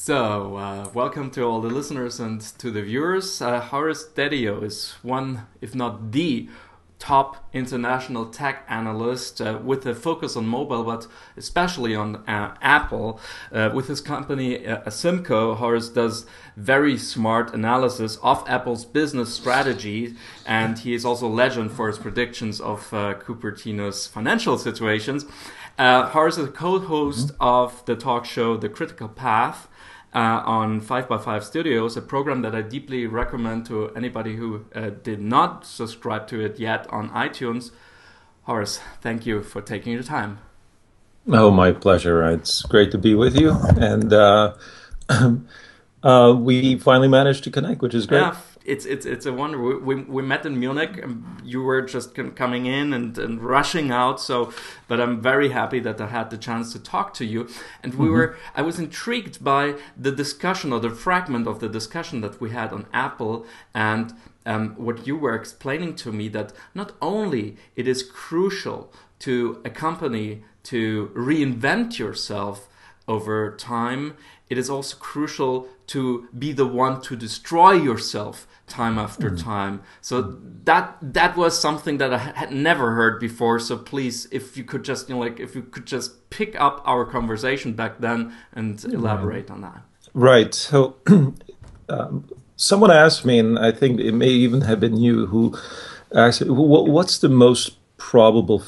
Welcome to all the listeners and to the viewers. Horace Dediu is one, if not the top international tech analyst with a focus on mobile, but especially on Apple. With his company Simco, Horace does very smart analysis of Apple's business strategy, and he is also a legend for his predictions of Cupertino's financial situations. Horace is a co-host of the talk show The Critical Path on 5x5 Studios, a program that I deeply recommend to anybody who did not subscribe to it yet on iTunes. Horace, thank you for taking your time. Oh, my pleasure. It's great to be with you. And we finally managed to connect, which is great. Yeah, it's a wonder. We met in Munich. You were just coming in and rushing out. But I'm very happy that I had the chance to talk to you. And I was intrigued by the discussion, or the fragment of the discussion that we had on Apple, and what you were explaining to me, that not only it is crucial to a company to reinvent yourself over time, it is also crucial to be the one to destroy yourself time after time. So that was something that I had never heard before. So please, if you could just pick up our conversation back then and elaborate on that. Right. So someone asked me, and I think it may even have been you, who asked, what's the most probable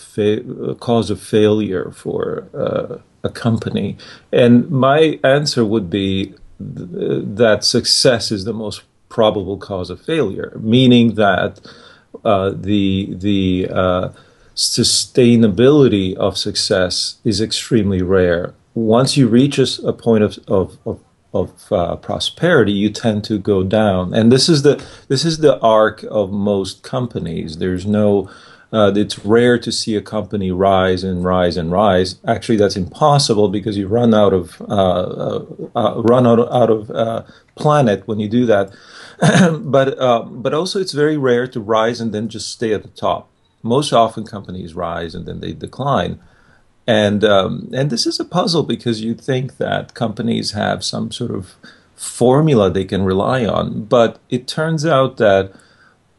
cause of failure for a company? And my answer would be that success is the most probable cause of failure, meaning that the sustainability of success is extremely rare. Once you reach a point of prosperity, you tend to go down, and this is the arc of most companies. There's no it's rare to see a company rise and rise and rise. Actually, that's impossible because you run out of planet when you do that. but also it's very rare to rise and then just stay at the top. Most often companies rise and then they decline. And this is a puzzle, because you think that companies have some sort of formula they can rely on, but it turns out that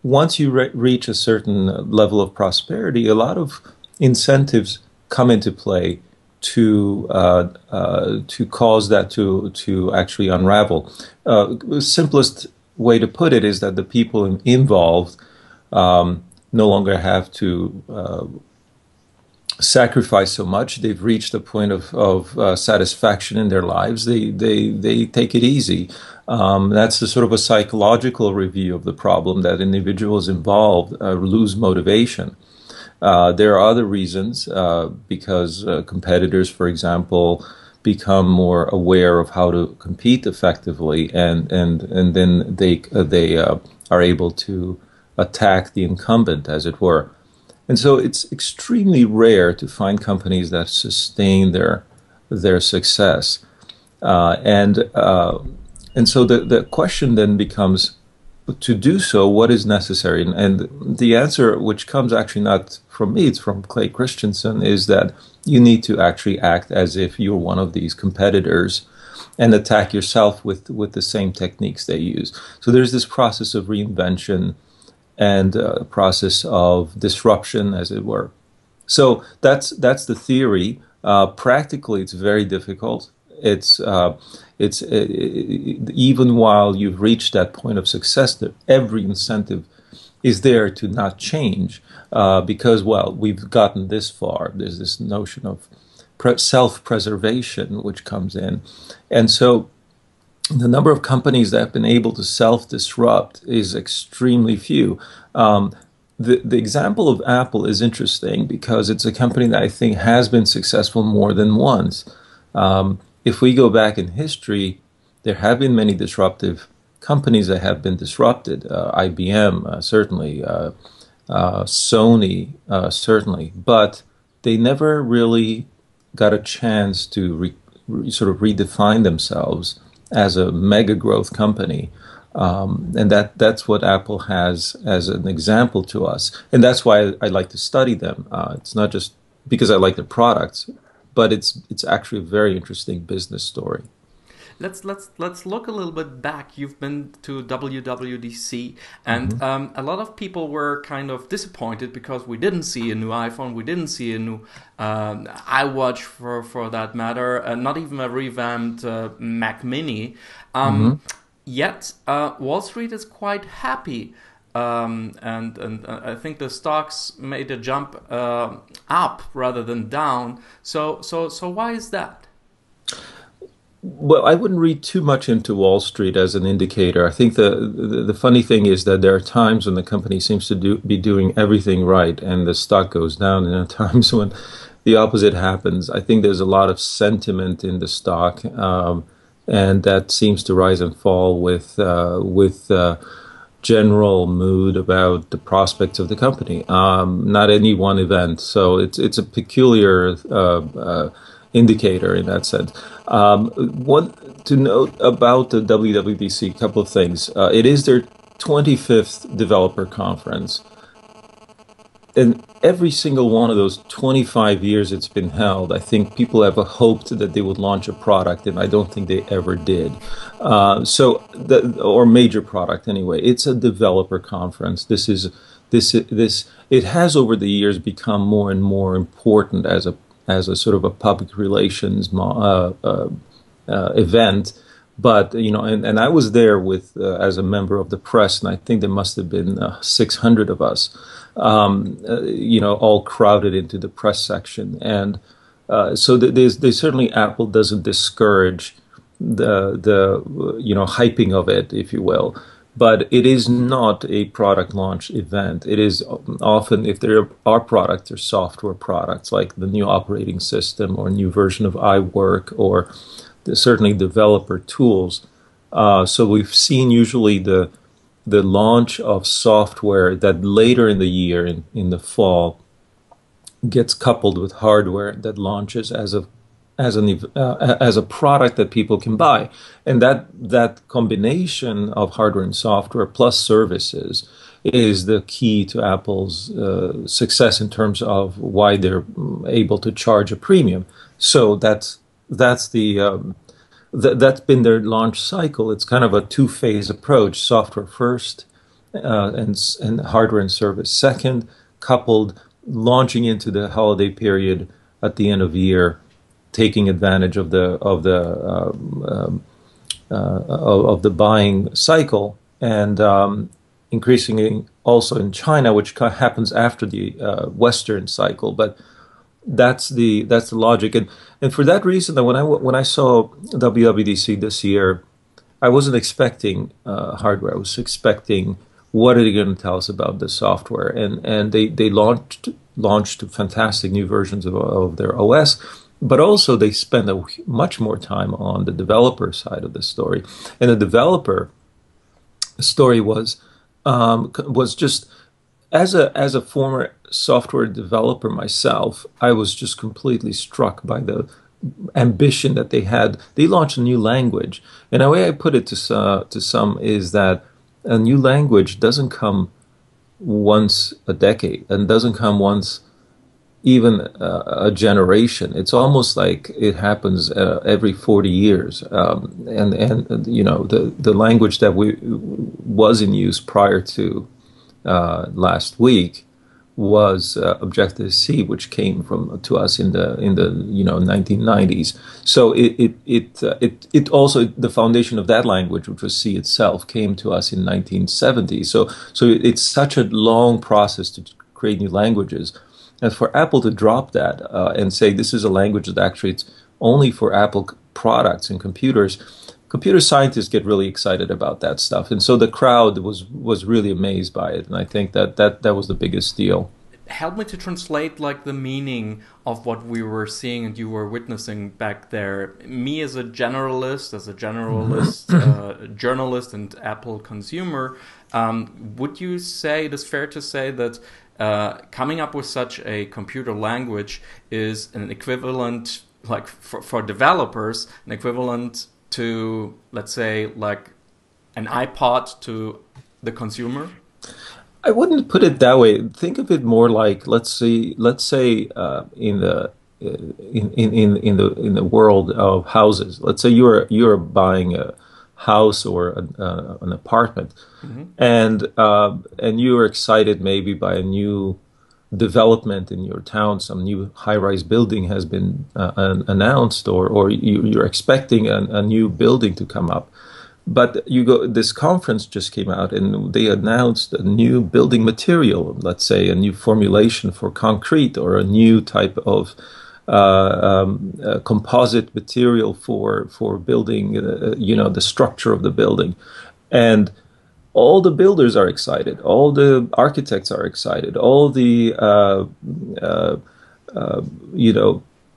once you reach a certain level of prosperity, a lot of incentives come into play to cause that to actually unravel. The simplest way to put it is that the people involved no longer have to sacrifice so much. They've reached a point of satisfaction in their lives. They take it easy. That's a sort of a psychological review of the problem, that individuals involved lose motivation. There are other reasons, because competitors, for example, become more aware of how to compete effectively, and then they are able to attack the incumbent, as it were. And so it's extremely rare to find companies that sustain their success. And so the question then becomes, to do so, what is necessary? And the answer, which comes actually not from me, it's from Clay Christensen, is that you need to actually act as if you're one of these competitors and attack yourself with the same techniques they use. So there's this process of reinvention and a process of disruption, as it were. So that's the theory. Practically, it's very difficult. It's even while you've reached that point of success, that every incentive is there to not change, because, well, we've gotten this far. There's this notion of self-preservation which comes in, and so the number of companies that have been able to self-disrupt is extremely few. The example of Apple is interesting because it's a company that I think has been successful more than once. If we go back in history, there have been many disruptive companies that have been disrupted. IBM, certainly, Sony, certainly, but they never really got a chance to sort of redefine themselves as a mega growth company. And that's what Apple has as an example to us. And that's why I like to study them. It's not just because I like their products, but it's actually a very interesting business story. let's look a little bit back. You've been to WWDC, and a lot of people were kind of disappointed because we didn't see a new iPhone, we didn't see a new iWatch for that matter, not even a revamped Mac Mini. Yet Wall Street is quite happy. And I think the stocks made a jump up rather than down. So why is that? Well, I wouldn't read too much into Wall Street as an indicator. I think the funny thing is that there are times when the company seems to be doing everything right and the stock goes down, and there are times when the opposite happens. I think there's a lot of sentiment in the stock, and that seems to rise and fall with general mood about the prospects of the company, not any one event. So it's a peculiar indicator in that sense. One to note about the WWDC, a couple of things. It is their 25th developer conference. And every single one of those 25 years it's been held, I think people have hoped that they would launch a product, and I don't think they ever did. Or major product anyway. It's a developer conference. It has over the years become more and more important as a sort of a public relations event. But and I was there with as a member of the press, and I think there must have been 600 of us. All crowded into the press section, and so there's certainly Apple doesn't discourage the hyping of it, if you will, but it is not a product launch event. It is often, if there are products or software products like the new operating system or new version of iWork or certainly developer tools. So we've seen usually the launch of software that later in the year, in the fall, gets coupled with hardware that launches as a product that people can buy, and that combination of hardware and software plus services is the key to Apple's success in terms of why they're able to charge a premium. So that's been their launch cycle. It's kind of a two-phase approach: software first, and hardware and service second, coupled, launching into the holiday period at the end of the year, taking advantage of the buying cycle, and increasingly also in China, which happens after the Western cycle, but. That's the logic, and for that reason, that when I saw WWDC this year, I wasn't expecting hardware. I was expecting, what are they going to tell us about the software? And they launched fantastic new versions of their OS, but also they spent much more time on the developer side of the story. And the developer story was just, as a former software developer myself, I was just completely struck by the ambition that they had. They launched a new language, and the way I put it to some is that a new language doesn't come once a decade, and doesn't come once even a generation. It's almost like it happens every 40 years, and the language that was in use prior to last week was Objective-C, which came to us in the 1990s. So it also, the foundation of that language, which was C itself, came to us in 1970. So it's such a long process to create new languages, and for Apple to drop that and say this is a language that actually it's only for Apple products and computers. Computer scientists get really excited about that stuff, and so the crowd was really amazed by it, and I think that was the biggest deal. Help me to translate like the meaning of what we were seeing and you were witnessing back there. Me as a generalist, journalist and Apple consumer, would you say it is fair to say that coming up with such a computer language is an equivalent, like for developers, an equivalent to, let's say, like an iPod to the consumer? I wouldn't put it that way. Think of it more like, let's say in in the world of houses. Let's say you're buying a house or an apartment, and you're excited maybe by a new development in your town. Some new high-rise building has been announced, or you're expecting a new building to come up. But this conference just came out and they announced a new building material, let's say a new formulation for concrete, or a new type of composite material for building, the structure of the building. And all the builders are excited, all the architects are excited, all the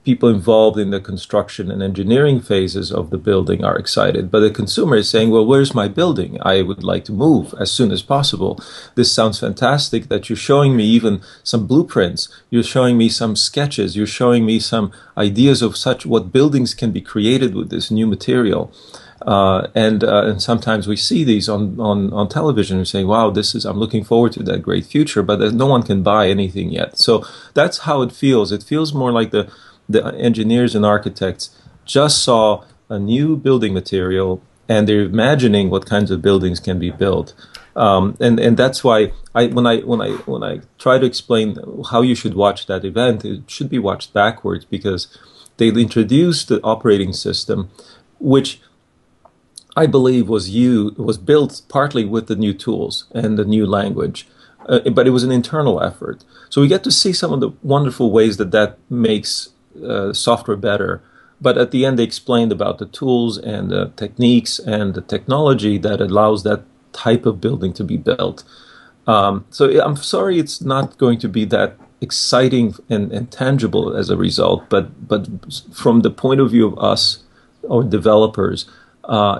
people involved in the construction and engineering phases of the building are excited. But the consumer is saying, well, where's my building? I would like to move as soon as possible. This sounds fantastic that you're showing me even some blueprints. You're showing me some sketches. You're showing me some ideas of what buildings can be created with this new material. And sometimes we see these on television and say, wow, I'm looking forward to that great future, but no one can buy anything yet. So that's how it feels. It feels more like the engineers and architects just saw a new building material and they're imagining what kinds of buildings can be built. And that's why when I try to explain how you should watch that event, it should be watched backwards, because they introduced the operating system, which I believe was built partly with the new tools and the new language, but it was an internal effort. So we get to see some of the wonderful ways that makes software better. But at the end, they explained about the tools and the techniques and the technology that allows that type of building to be built. So I'm sorry it's not going to be that exciting and tangible as a result, but from the point of view of us or developers,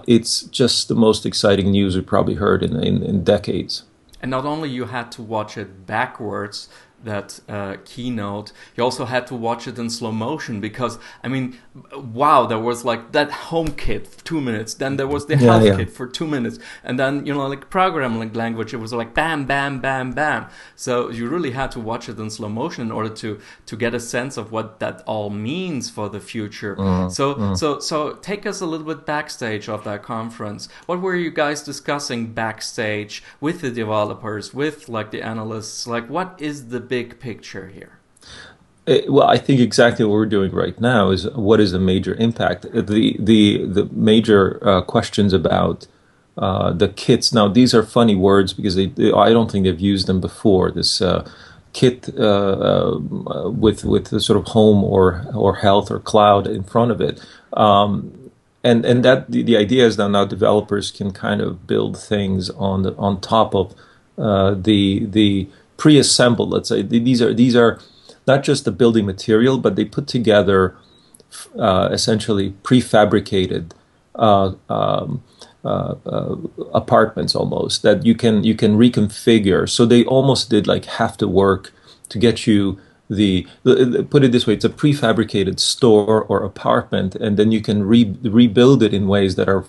it's just the most exciting news we've probably heard in decades. And not only you had to watch it backwards, that keynote, you also had to watch it in slow motion, because I mean, wow, there was like that home kit for 2 minutes, then there was the health kit for 2 minutes, and then like programming language, it was like bam, bam, bam, bam. So you really had to watch it in slow motion in order to get a sense of what that all means for the future. So take us a little bit backstage of that conference. What were you guys discussing backstage with the developers, with like the analysts? Like, what is the big picture here? Well, I think exactly what we're doing right now is what is the major impact. The major questions about the kits. Now, these are funny words because I don't think they've used them before. This kit with the sort of home or health or cloud in front of it. And that the idea is that now developers can kind of build things on top of the pre-assembled. Let's say these are not just the building material, but they put together essentially prefabricated apartments almost that you can reconfigure. So they almost did like half the work to get you put it this way, it's a prefabricated store or apartment, and then you can rebuild it in ways that are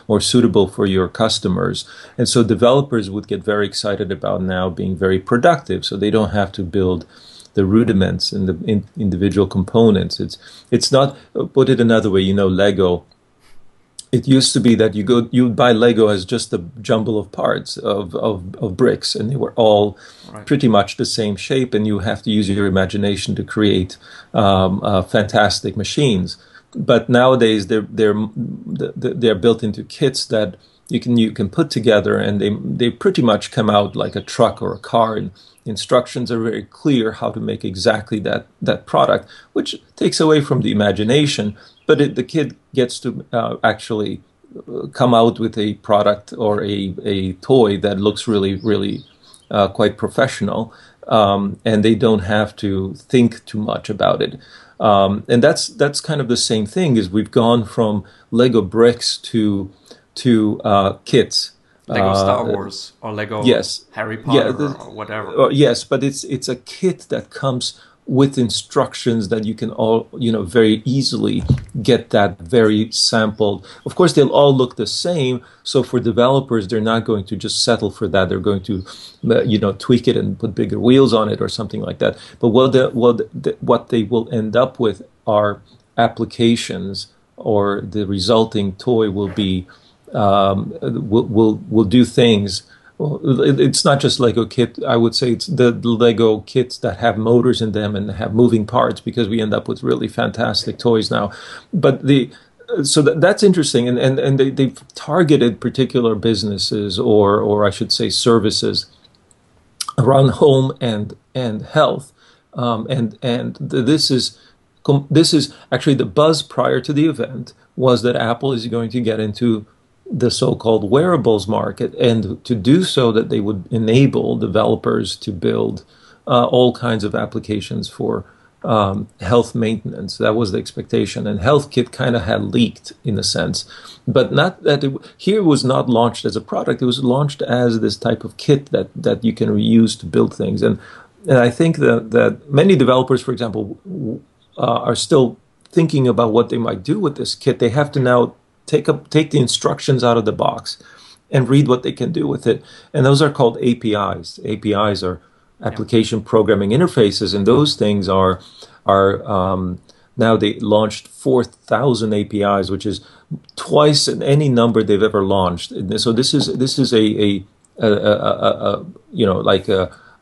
more suitable for your customers. And so developers would get very excited about now being very productive, so they don't have to build the rudiments and the individual components. It's not, put it another way, Lego. It used to be that you would buy Lego as just a jumble of parts of bricks, and they were all pretty much the same shape, and you have to use your imagination to create fantastic machines. But nowadays they're built into kits that you can put together, and they pretty much come out like a truck or a car. And instructions are very clear how to make exactly that product, which takes away from the imagination. But the kid gets to actually come out with a product or a toy that looks really, really quite professional, and they don't have to think too much about it. And that's kind of the same thing. Is we've gone from Lego bricks to kits. Lego Star Wars or Lego Harry Potter or whatever. Yes, but it's a kit that comes with instructions that you can all, very easily get that very sampled. Of course, they'll all look the same. So for developers, they're not going to just settle for that. They're going to, tweak it and put bigger wheels on it or something like that. But what they will end up with are applications, or the resulting toy will be will do things. It's not just Lego kit. I would say it's the Lego kits that have motors in them and have moving parts, because we end up with really fantastic toys now. But that's interesting, and they've targeted particular businesses, or I should say services around home and health, and this is actually the buzz prior to the event was that Apple is going to get into the so-called wearables market, and to do so that they would enable developers to build all kinds of applications for health maintenance. That was the expectation, and HealthKit kind of had leaked in a sense, but not that here was not launched as a product. It was launched as this type of kit that you can reuse to build things, and I think that many developers, for example, are still thinking about what they might do with this kit. They have to now take the instructions out of the box and read what they can do with it. And those are called APIs. APIs are application programming interfaces, and those things are now they launched 4,000 APIs, which is twice any number they've ever launched. So this is a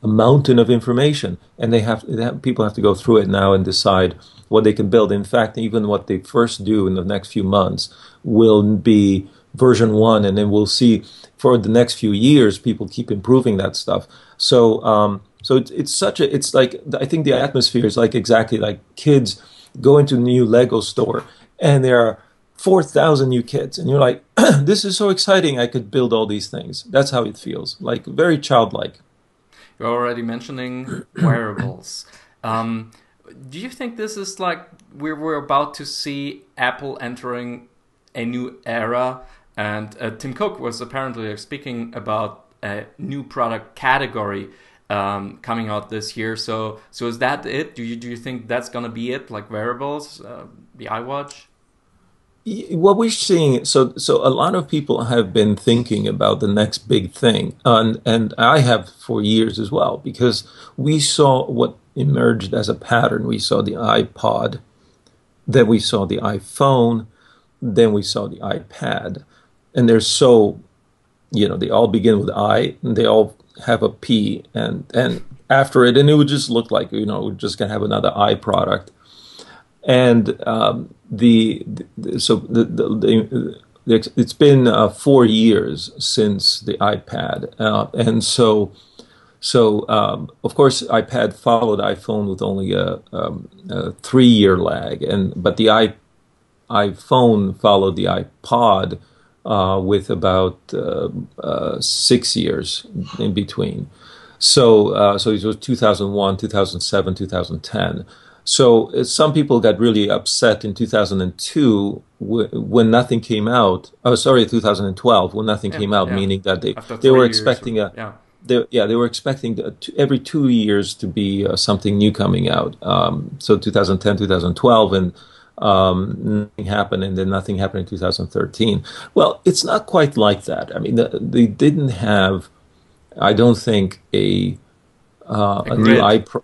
mountain of information, and people have to go through it now and decide what they can build. In fact, even what they first do in the next few months will be version 1, and then we'll see for the next few years people keep improving that stuff. So it's like, I think the atmosphere is like exactly like kids go into a new Lego store and there are 4,000 new kits, and you're like, this is so exciting, I could build all these things. That's how it feels, like very childlike. You're already mentioning wearables. Do you think this is like we're about to see Apple entering a new era? And Tim Cook was apparently speaking about a new product category coming out this year. So is that it? Do you think that's going to be it? Like wearables, the iWatch? What we're seeing, so a lot of people have been thinking about the next big thing, and I have for years as well, because we saw what emerged as a pattern. We saw the iPod, then we saw the iPhone, then we saw the iPad, and they're so, they all begin with I, and they all have a P, and after it, and it would just look like, we're just gonna have another I product. And it's been 4 years since the iPad, and so of course iPad followed iPhone with only a 3-year lag, but the iPhone followed the iPod with about 6 years in between. So it was 2001, 2007, 2010. So some people got really upset in 2002 when nothing came out. Oh, sorry, 2012 when nothing came out, meaning that they were expecting they were expecting every 2 years to be something new coming out. So 2010, 2012, and nothing happened, and then nothing happened in 2013. Well, it's not quite like that. I mean, they didn't have, I don't think, a new iPro.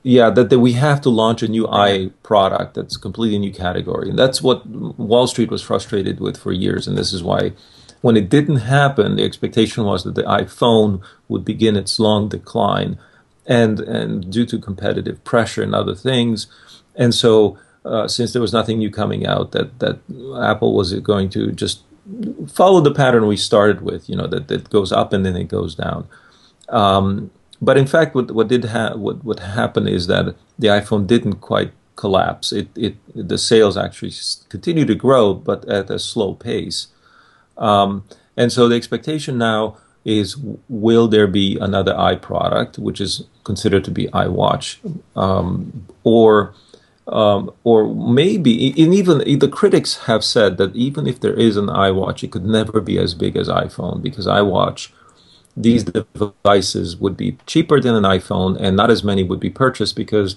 Yeah, that we have to launch a new i product that's a completely new category. And that's what Wall Street was frustrated with for years. And this is why when it didn't happen, the expectation was that the iPhone would begin its long decline, and due to competitive pressure and other things. And so since there was nothing new coming out, that Apple was going to just follow the pattern we started with, that it goes up and then it goes down. But in fact, what happened is that the iPhone didn't quite collapse. The sales actually continue to grow, but at a slow pace. And so the expectation now is, will there be another i product, which is considered to be iWatch, or maybe, and even the critics have said that even if there is an iWatch, it could never be as big as iPhone, because iWatch, these devices would be cheaper than an iPhone, and not as many would be purchased because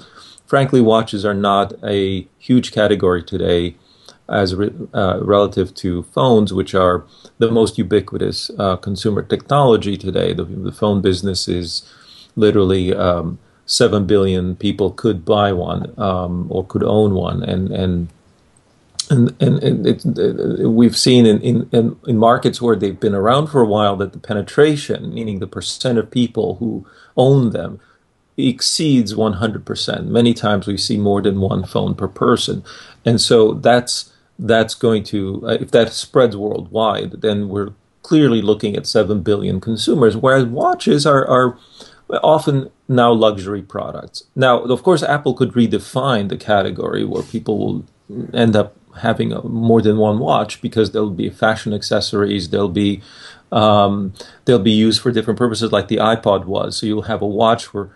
frankly, watches are not a huge category today as relative to phones, which are the most ubiquitous consumer technology today. The phone business is literally 7 billion people could buy one or could own one, and we've seen in markets where they've been around for a while that the penetration, meaning the percent of people who own them, exceeds 100%. Many times we see more than one phone per person, and so that's going to, if that spreads worldwide, then we're clearly looking at 7 billion consumers, whereas watches are often now luxury products. Now, of course, Apple could redefine the category where people will end up having more than one watch, because there'll be fashion accessories, they'll be used for different purposes, like the iPod was. So you'll have a watch for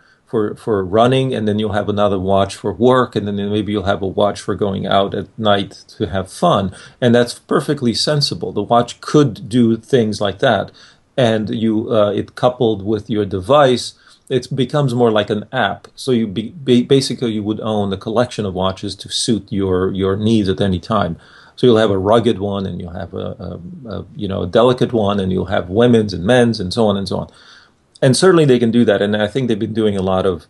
running, and then you'll have another watch for work, and then maybe you'll have a watch for going out at night to have fun. And that's perfectly sensible. The watch could do things like that. And it coupled with your device, it becomes more like an app. So basically you would own a collection of watches to suit your needs at any time. So you'll have a rugged one, and you'll have a delicate one, and you'll have women's and men's, and so on and so on. And certainly they can do that. And I think they've been doing a lot of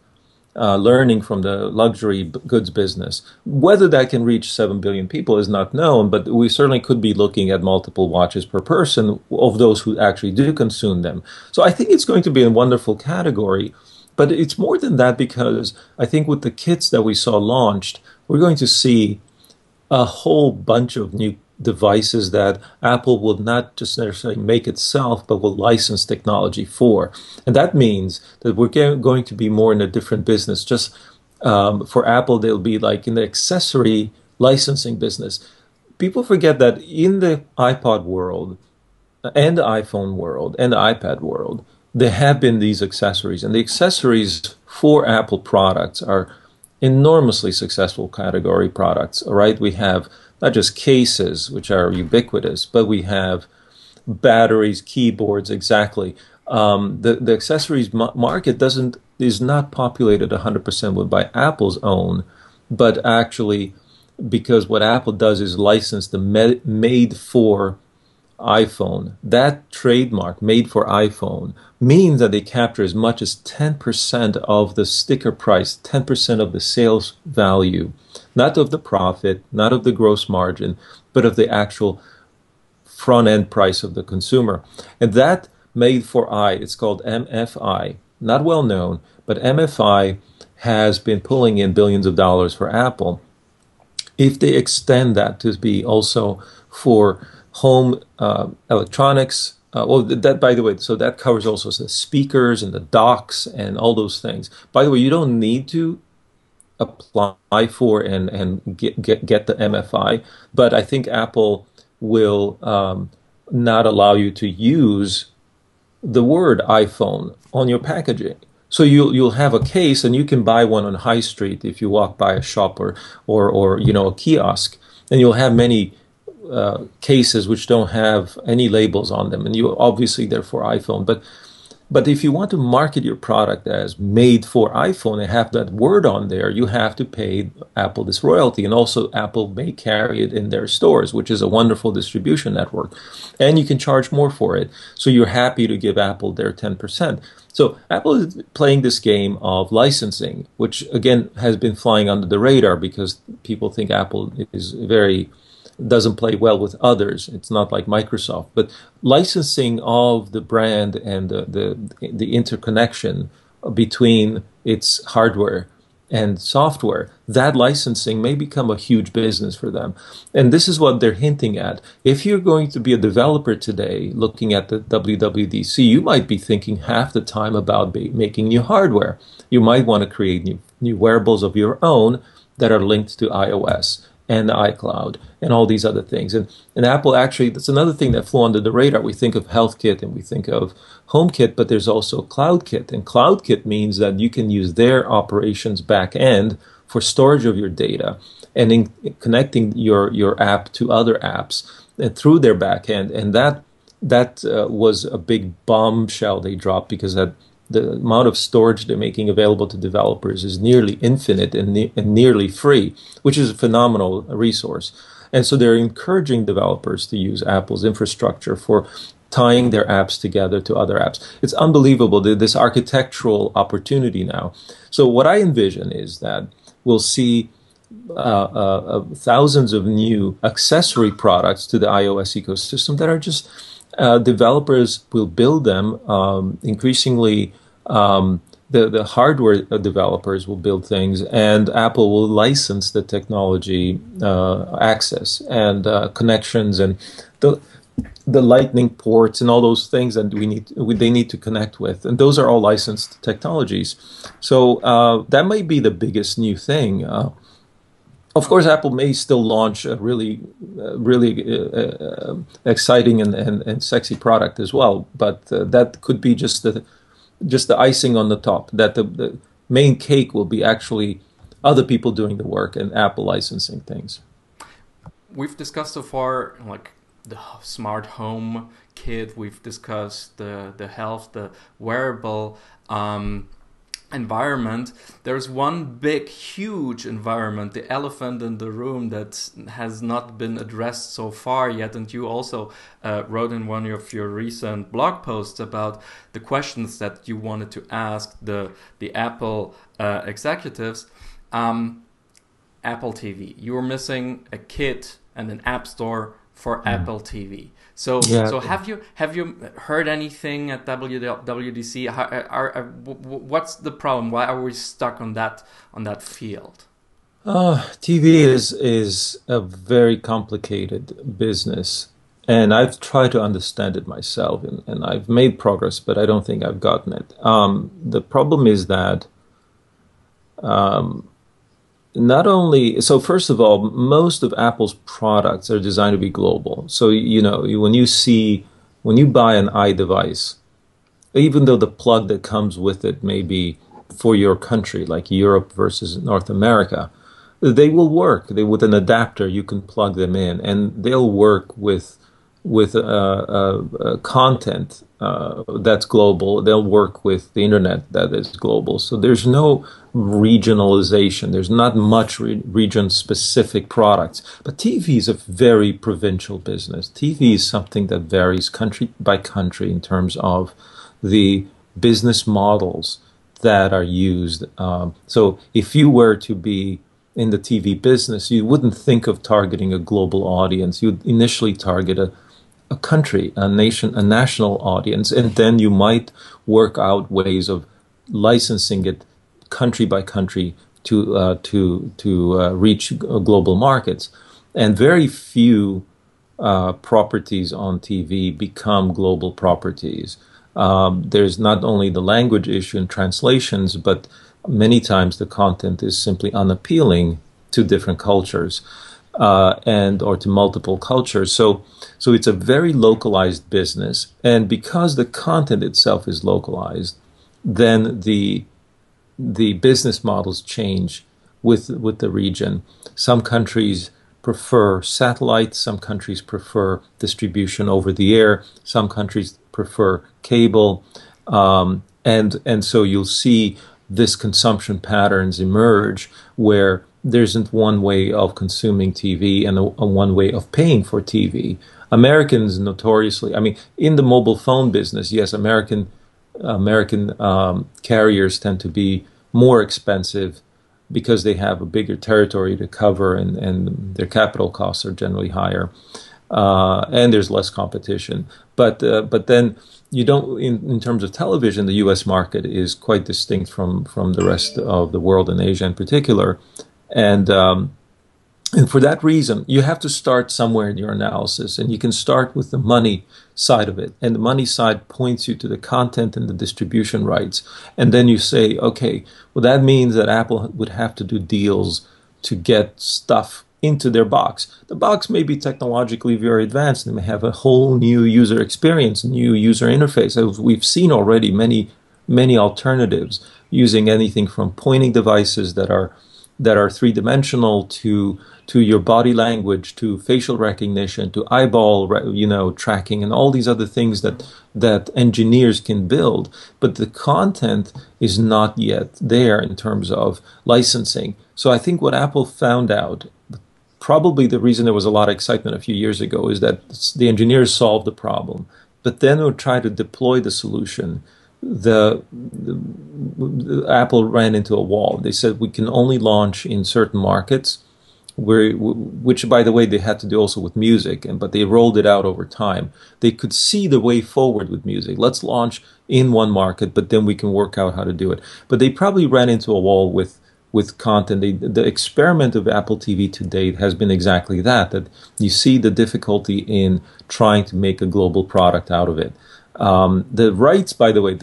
learning from the luxury goods business. Whether that can reach 7 billion people is not known, but we certainly could be looking at multiple watches per person of those who actually do consume them. So I think it's going to be a wonderful category, but it's more than that, because I think with the kits that we saw launched, we're going to see a whole bunch of new devices that Apple will not just necessarily make itself, but will license technology for. And that means that we're going to be more in a different business. Just for Apple, they'll be like in the accessory licensing business. People forget that in the iPod world and the iPhone world and the iPad world, there have been these accessories. And the accessories for Apple products are enormously successful category products. All right, we have not just cases, which are ubiquitous, but we have batteries, keyboards, exactly. The accessories market is not populated 100% by Apple's own, but actually because what Apple does is license the made for iPhone. That trademark, made for iPhone, means that they capture as much as 10% of the sticker price, 10% of the sales value, not of the profit, not of the gross margin, but of the actual front-end price of the consumer. And that made for I, it's called MFI, not well known, but MFI has been pulling in billions of dollars for Apple. If they extend that to be also for home electronics, that, by the way, so that covers also the speakers and the docks and all those things. By the way, you don't need to apply for and get the MFI, but I think Apple will not allow you to use the word iPhone on your packaging. So you'll have a case, and you can buy one on High Street if you walk by a shop or a kiosk, and you'll have many cases which don't have any labels on them, and you obviously they're for iPhone. But if you want to market your product as made for iPhone and have that word on there, you have to pay Apple this royalty. And also Apple may carry it in their stores, which is a wonderful distribution network. And you can charge more for it. So you're happy to give Apple their 10%. So Apple is playing this game of licensing, which again has been flying under the radar because people think Apple doesn't play well with others. It's not like Microsoft, but licensing of the brand and the interconnection between its hardware and software, that licensing may become a huge business for them. And this is what they're hinting at. If you're going to be a developer today looking at the WWDC, you might be thinking half the time about making new hardware. You might want to create new wearables of your own that are linked to iOS and iCloud and all these other things. And Apple actually, that's another thing that flew under the radar. We think of HealthKit and we think of HomeKit, but there's also CloudKit. And CloudKit means that you can use their operations back end for storage of your data and in connecting your app to other apps and through their back end. And that was a big bombshell they dropped because that the amount of storage they're making available to developers is nearly infinite and nearly free, which is a phenomenal resource. And so they're encouraging developers to use Apple's infrastructure for tying their apps together to other apps. It's unbelievable, this architectural opportunity now. So what I envision is that we'll see thousands of new accessory products to the iOS ecosystem that are just developers will build them. Increasingly, the hardware developers will build things, and Apple will license the technology access and connections and the lightning ports and all those things that they need to connect with, and those are all licensed technologies. So that might be the biggest new thing. Of course, Apple may still launch a really exciting and sexy product as well, but that could be just the icing on the top. That the main cake will be actually other people doing the work and Apple licensing things. We've discussed so far like the smart home kit. We've discussed the health, the wearable environment. There's one big, huge environment, the elephant in the room, that has not been addressed so far yet. And you also wrote in one of your recent blog posts about the questions that you wanted to ask the Apple executives. Apple TV. You were missing a kit and an app store for Apple TV. So have you heard anything at WWDC? What's the problem? Why are we stuck on that field? TV is a very complicated business, and I've tried to understand it myself, and I've made progress, but I don't think I've gotten it. The problem is that not only, so first of all, most of Apple's products are designed to be global. So, when you buy an iDevice, even though the plug that comes with it may be for your country, like Europe versus North America, they will work. With an adapter, you can plug them in, and they'll work with content that's global. They'll work with the internet that is global. So there's no regionalization. There's not much region-specific products. But TV is a very provincial business. TV is something that varies country by country in terms of the business models that are used. So if you were to be in the TV business, you wouldn't think of targeting a global audience. You'd initially target a country, a nation, a national audience, and then you might work out ways of licensing it country by country to reach global markets. And very few properties on TV become global properties. There's not only the language issue and translations, but many times the content is simply unappealing to different cultures. Or to multiple cultures. So it's a very localized business. And because the content itself is localized, then the business models change with the region. Some countries prefer satellite, some countries prefer distribution over the air, some countries prefer cable. And so you'll see this consumption patterns emerge where there isn't one way of consuming TV and a one way of paying for TV. Americans notoriously, in the mobile phone business, yes, American carriers tend to be more expensive because they have a bigger territory to cover and their capital costs are generally higher. And there's less competition. But then you don't, in terms of television, the U.S. market is quite distinct from the rest of the world and Asia in particular. And for that reason, you have to start somewhere in your analysis, and you can start with the money side of it. And the money side points you to the content and the distribution rights. And then you say, okay, well, that means that Apple would have to do deals to get stuff into their box. The box may be technologically very advanced and may have a whole new user experience, new user interface. We've seen already many alternatives using anything from pointing devices that are that are three-dimensional to your body language, to facial recognition, to eyeball, tracking, and all these other things that engineers can build. But the content is not yet there in terms of licensing. So I think what Apple found out, probably the reason there was a lot of excitement a few years ago, is that the engineers solved the problem, but then would try to deploy the solution. Apple ran into a wall. They said we can only launch in certain markets, which, by the way, they had to do also with music, but they rolled it out over time. They could see the way forward with music. Let's launch in one market, but then we can work out how to do it. But they probably ran into a wall with content. The experiment of Apple TV to date has been exactly that you see the difficulty in trying to make a global product out of it. The rights, by the way,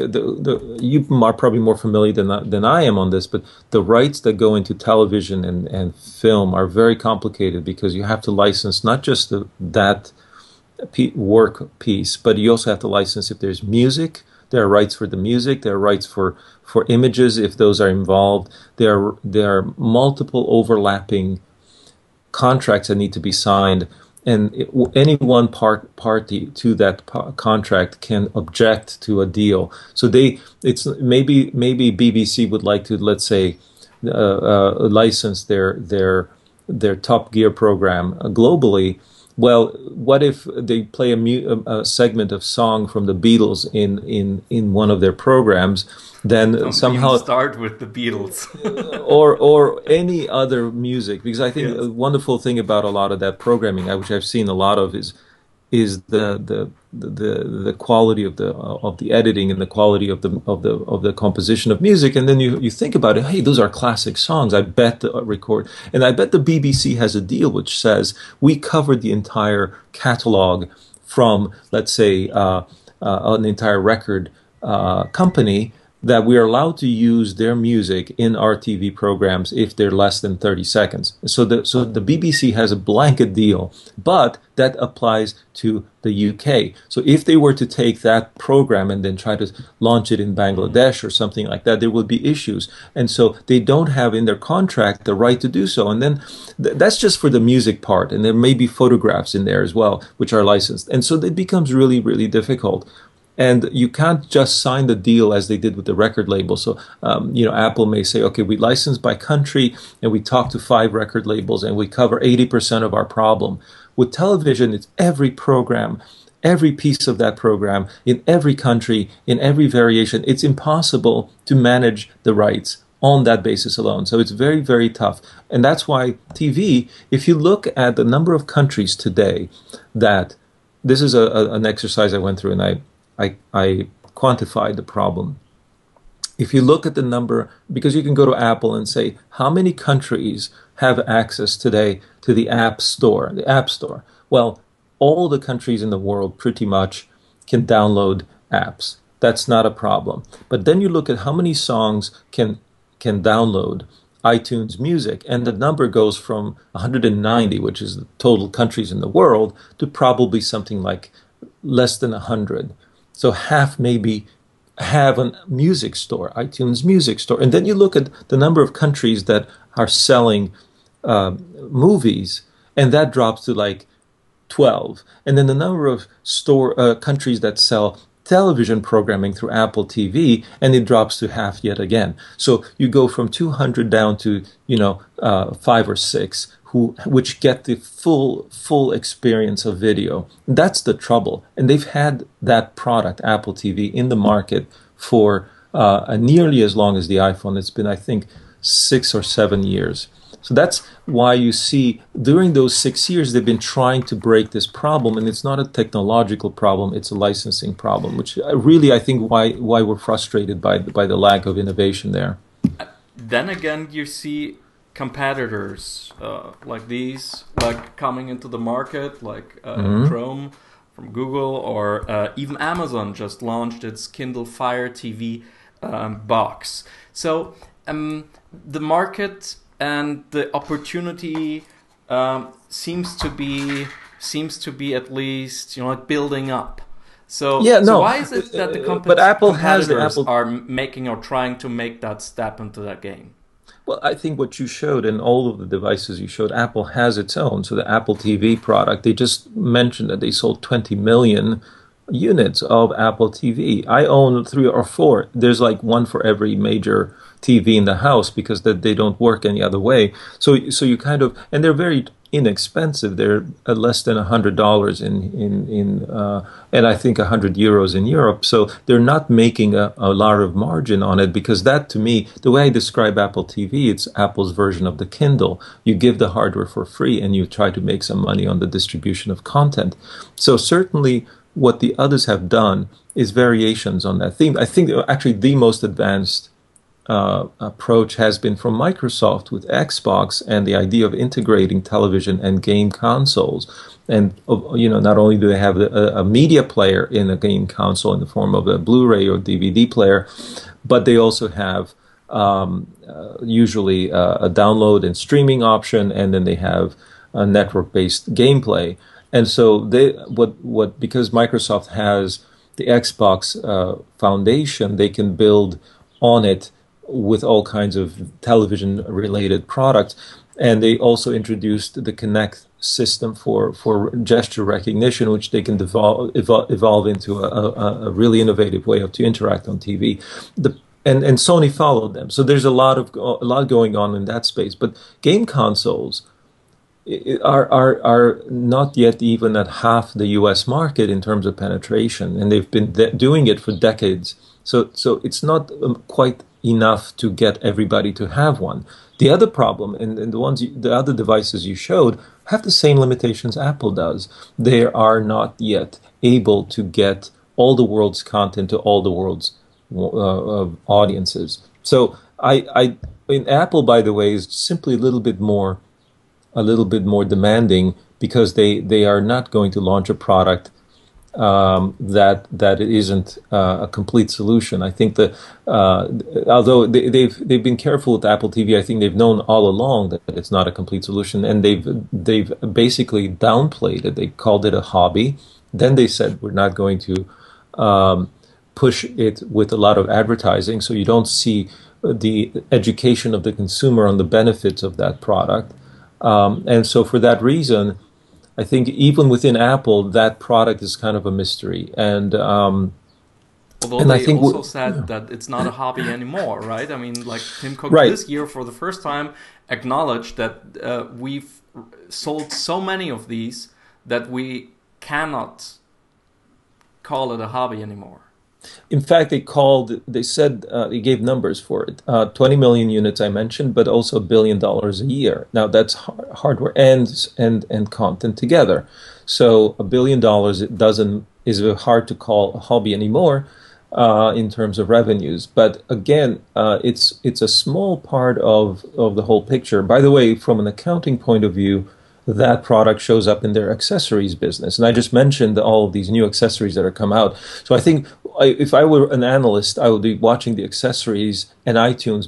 you are probably more familiar than I am on this, but the rights that go into television and film are very complicated because you have to license not just that work piece, but you also have to license if there's music. There are rights for the music. There are rights for images if those are involved. There are multiple overlapping contracts that need to be signed. And any one party to that contract can object to a deal. So it's maybe BBC would like to, let's say, license their Top Gear program globally. Well, what if they play a segment of song from the Beatles in one of their programs? Then Don't somehow even start with the Beatles, or any other music, because I think a wonderful thing about a lot of that programming, which I've seen a lot of, is the quality of the editing and the quality of the composition of music. And then you think about it, hey, those are classic songs. I bet the BBC has a deal which says we covered the entire catalog from, let's say, an entire record company, that we are allowed to use their music in our TV programs if they're less than 30 seconds. So the BBC has a blanket deal, but that applies to the UK. So if they were to take that program and then try to launch it in Bangladesh or something like that, there would be issues. And so they don't have in their contract the right to do so. And then that's just for the music part. And there may be photographs in there as well, which are licensed. And so it becomes really, really difficult. And you can't just sign the deal as they did with the record label. So, Apple may say, okay, we license by country and we talk to 5 record labels and we cover 80% of our problem. With television, it's every program, every piece of that program in every country, in every variation. It's impossible to manage the rights on that basis alone. So it's very, very tough. And that's why TV, if you look at the number of countries today that, this is an exercise I went through and I quantified the problem. If you look at the number, because you can go to Apple and say, how many countries have access today to the App Store? Well, all the countries in the world pretty much can download apps. That's not a problem. But then you look at how many songs can download iTunes Music, and the number goes from 190, which is the total countries in the world, to probably something like less than 100. So half maybe have a music store, iTunes Music Store. And then you look at the number of countries that are selling movies, and that drops to like 12. And then the number of countries that sell television programming through Apple TV, and it drops to half yet again. So you go from 200 down to 5 or 6 which get the full experience of video. That's the trouble. And they've had that product, Apple TV, in the market for nearly as long as the iPhone. It's been, I think, 6 or 7 years. So that's why you see during those 6 years they've been trying to break this problem, and it's not a technological problem, it's a licensing problem, which really I think why we're frustrated by the lack of innovation there. Then again, you see competitors like these, like coming into the market, like Chrome from Google, or even Amazon just launched its Kindle Fire TV box. So the market and the opportunity seems to be at least like building up. So why is it that the competitors are making or trying to make that step into that game? Well, I think what you showed and all of the devices you showed, Apple has its own. So the Apple TV product, they just mentioned that they sold 20 million units of Apple TV. I own 3 or 4. There's like one for every major TV in the house because they don't work any other way. So you kind of, and they're very inexpensive. They're less than $100 and I think €100 in Europe. So they're not making a lot of margin on it, because that, to me, the way I describe Apple TV, it's Apple's version of the Kindle. You give the hardware for free and you try to make some money on the distribution of content. So certainly what the others have done is variations on that theme. I think actually the most advanced approach has been from Microsoft with Xbox and the idea of integrating television and game consoles. And not only do they have a media player in a game console in the form of a Blu-ray or DVD player, but they also have usually a download and streaming option, and then they have a network-based gameplay. And so because Microsoft has the Xbox foundation, they can build on it with all kinds of television-related products. And they also introduced the Kinect system for gesture recognition, which they can evolve into a really innovative way to interact on TV. And Sony followed them. So there's a lot going on in that space. But game consoles are not yet even at half the U.S. market in terms of penetration, and they've been doing it for decades. So it's not quite enough to get everybody to have one. The other problem, and the other devices you showed, have the same limitations Apple does. They are not yet able to get all the world's content to all the world's audiences. So Apple, by the way, is simply a little bit more demanding, because they are not going to launch a product that isn't a complete solution. I think that although they've been careful with Apple TV, I think they've known all along that it's not a complete solution, and they've basically downplayed it. They called it a hobby. Then they said we're not going to push it with a lot of advertising, so you don't see the education of the consumer on the benefits of that product. And so for that reason, I think even within Apple, that product is kind of a mystery. And although and they I think also said that it's not a hobby anymore, right? I mean, like Tim Cook this year for the first time acknowledged that we've sold so many of these that we cannot call it a hobby anymore. In fact, they said they gave numbers for it. 20 million units I mentioned, but also $1 billion a year. Now that's hardware and content together. So $1 billion is hard to call a hobby anymore in terms of revenues. But again, it's a small part of the whole picture. By the way, from an accounting point of view, that product shows up in their accessories business. And I just mentioned all of these new accessories that are come out. So I think if I were an analyst, I would be watching the accessories and iTunes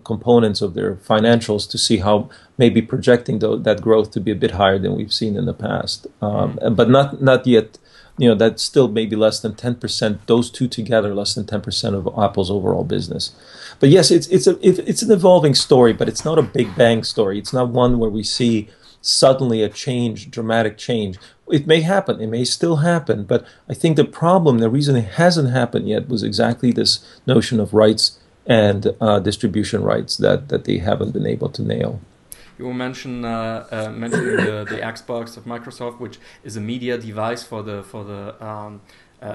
components of their financials to see how maybe projecting that growth to be a bit higher than we've seen in the past. But not yet. That's still maybe less than 10%. Those two together, less than 10% of Apple's overall business. But yes, it's an evolving story, but it's not a big bang story. It's not one where we see suddenly a dramatic change. It may happen, it may still happen, but I think the reason it hasn't happened yet was exactly this notion of rights and distribution rights that they haven't been able to nail. You were mentioning the Xbox of Microsoft, which is a media device for the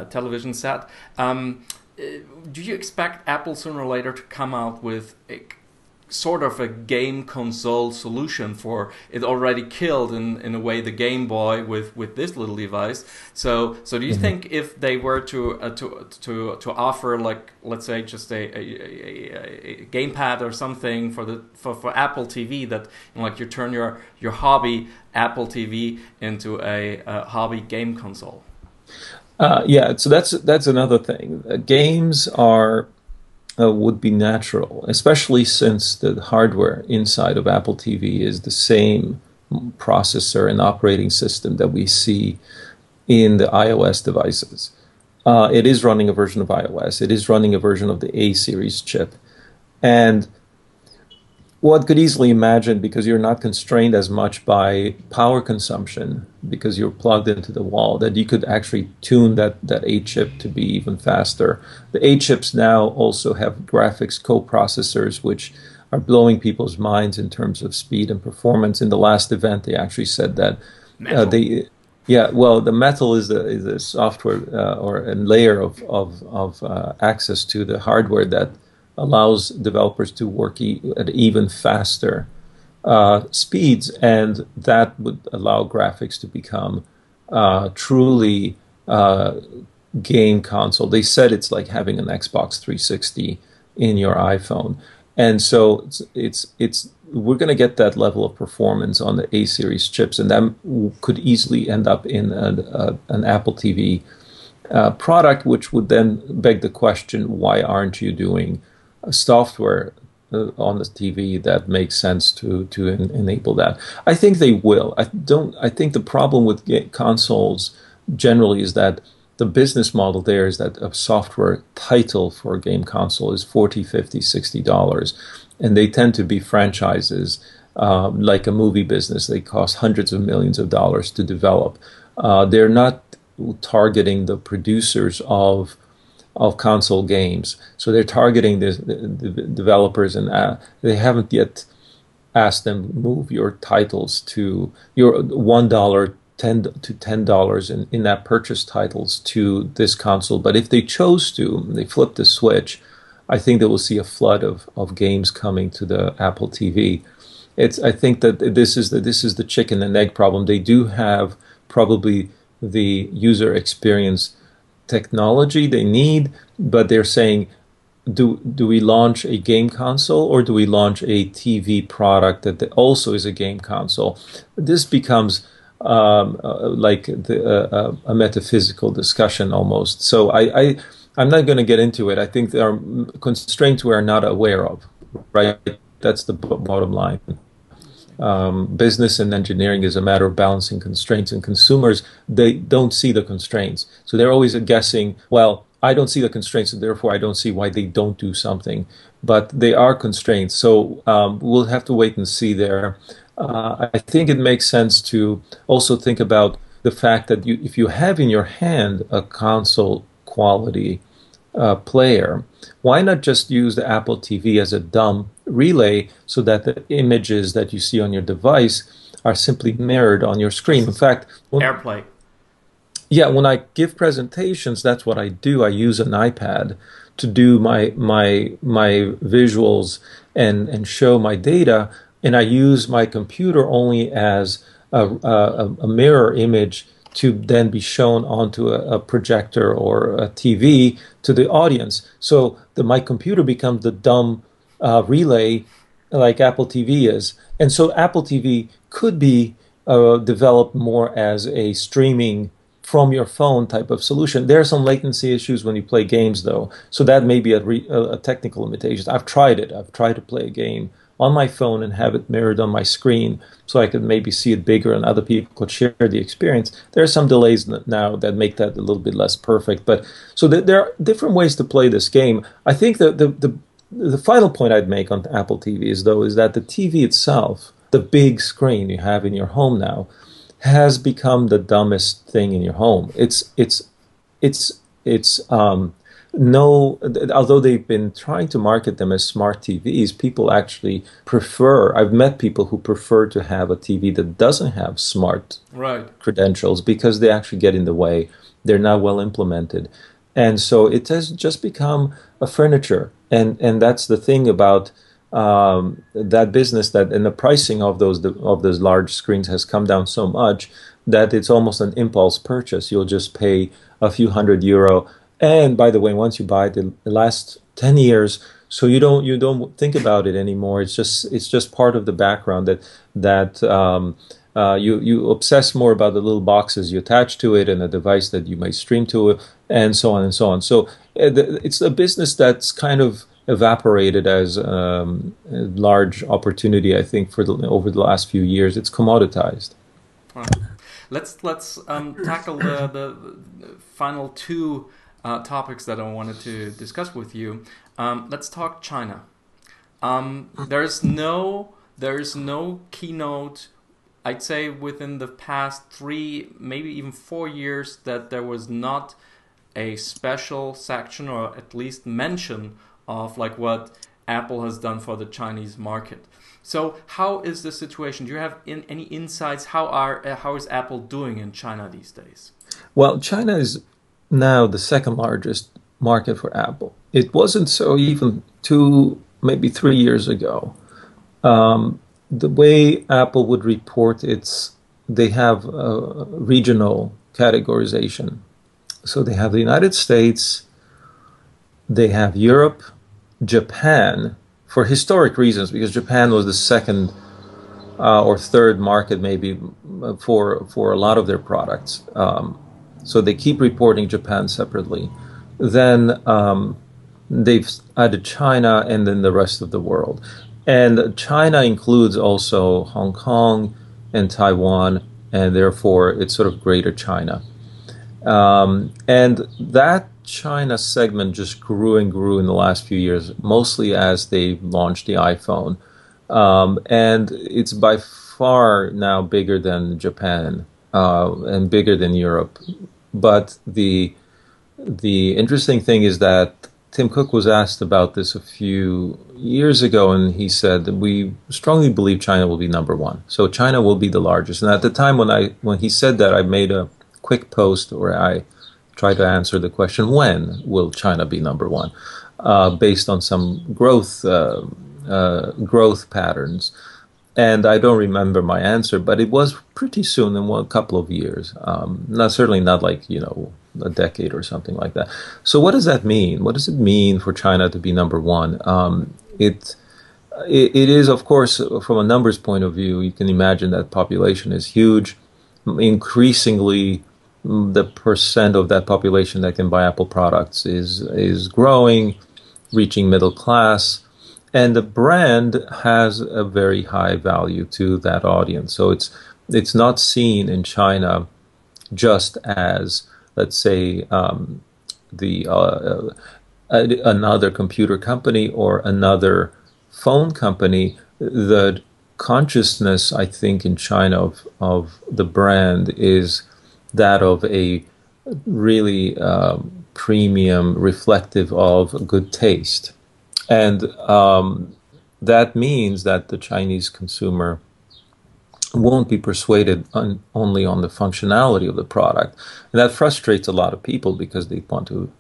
television set. Do you expect Apple sooner or later to come out with sort of a game console solution for it? Already killed in a way the Game Boy with this little device. So do you think if they were to offer, like, let's say just a gamepad or something for Apple TV, that like you turn your hobby Apple TV into a hobby game console? Yeah, so that's another thing. Games would be natural, especially since the hardware inside of Apple TV is the same processor and operating system that we see in the iOS devices. It is running a version of iOS. It is running a version of the A series chip. And One could easily imagine, because you're not constrained as much by power consumption because you're plugged into the wall, that you could actually tune that A chip to be even faster. The A chips now also have graphics co-processors, which are blowing people's minds in terms of speed and performance. In the last event, they actually said that the metal is a software or a layer of access to the hardware that allows developers to work at even faster speeds, and that would allow graphics to become truly game console. They said it's like having an Xbox 360 in your iPhone, and so it's we're going to get that level of performance on the A series chips, and that could easily end up in an Apple TV product, which would then beg the question: why aren't you doing software on the TV that makes sense to enable that? I think they will. I think the problem with consoles generally is that the business model there is that a software title for a game console is $40, $50, $60, and they tend to be franchises like a movie business. They cost hundreds of millions of dollars to develop. They're not targeting the producers of console games. So they're targeting the developers, and they haven't yet asked them move your titles to your $1 to $10 in that purchase titles to this console. But if they chose to, they flip the switch, I think that we'll see a flood of games coming to the Apple TV. I think that this is the chicken and egg problem. They do have probably the user experience technology they need, but they're saying, do we launch a game console, or do we launch a TV product that also is a game console? This becomes like a metaphysical discussion almost. So I'm not going to get into it. I think there are constraints we are not aware of, right? That's the bottom line. Business and engineering is a matter of balancing constraints, and consumers, they don't see the constraints. So they're always guessing, well, I don't see the constraints, and therefore I don't see why they don't do something. But they are constraints. So we'll have to wait and see there. I think it makes sense to also think about the fact that if you have in your hand a console quality player, why not just use the Apple TV as a dumb relay so that the images that you see on your device are simply mirrored on your screen? In fact, AirPlay. Yeah, when I give presentations, that's what I do. I use an iPad to do my visuals and show my data, and I use my computer only as a mirror image to then be shown onto a projector or a TV to the audience. So my computer becomes the dumb relay like Apple TV is. And so Apple TV could be developed more as a streaming from your phone type of solution. There are some latency issues when you play games, though. So that may be a technical limitation. I've tried it. I've tried to play a game on my phone and have it mirrored on my screen so I could maybe see it bigger and other people could share the experience. There are some delays now that make that a little bit less perfect. But so there are different ways to play this game. I think that the final point I'd make on Apple TV is that the TV itself, the big screen you have in your home now, has become the dumbest thing in your home. Although they've been trying to market them as smart TVs, people actually prefer, I've met people who prefer to have a TV that doesn't have smart credentials because they actually get in the way. They're not well implemented. And so it has just become a furniture. And that's the thing about that business, and the pricing of those large screens has come down so much that it's almost an impulse purchase. You'll just pay a few €100. And by the way, once you buy it, it lasts 10 years, so you don't think about it anymore. It's just part of the background that you obsess more about the little boxes you attach to it and the device that you may stream to, and so on and so on. So it's a business that's kind of evaporated as a large opportunity, I think, over the last few years. It's commoditized. Let's tackle the final two topics that I wanted to discuss with you. Let's talk China. There's no keynote, I'd say within the past 3, maybe even 4 years, that there was not a special section or at least mention of like what Apple has done for the Chinese market. So how is the situation? Do you have any insights? How is Apple doing in China these days? Well, China is now the second largest market for Apple. It wasn't so even 2, maybe 3 years ago. The way Apple would report they have regional categorization. So they have the United States, they have Europe, Japan, for historic reasons, because Japan was the second or third market maybe for a lot of their products. So they keep reporting Japan separately. Then they've added China and then the rest of the world. And China includes also Hong Kong and Taiwan, and therefore it's sort of Greater China. And that China segment just grew and grew in the last few years, mostly as they launched the iPhone. And it's by far now bigger than Japan and bigger than Europe. But the interesting thing is that Tim Cook was asked about this a few years ago, and he said that we strongly believe China will be number one. So China will be the largest. And at the time when he said that, I made a quick post where I tried to answer the question, when will China be number one, based on some growth patterns. And I don't remember my answer, but it was pretty soon, in a couple of years. Certainly not like, a decade or something like that. So what does that mean? What does it mean for China to be number one? It is, of course, from a numbers point of view, you can imagine that population is huge. Increasingly, the percent of that population that can buy Apple products is growing, reaching middle class. And the brand has a very high value to that audience. So it's not seen in China just as, let's say, another computer company or another phone company. The consciousness, I think, in China of the brand is that of a really premium, reflective of good taste. And that means that the Chinese consumer won't be persuaded only on the functionality of the product. And that frustrates a lot of people because they want to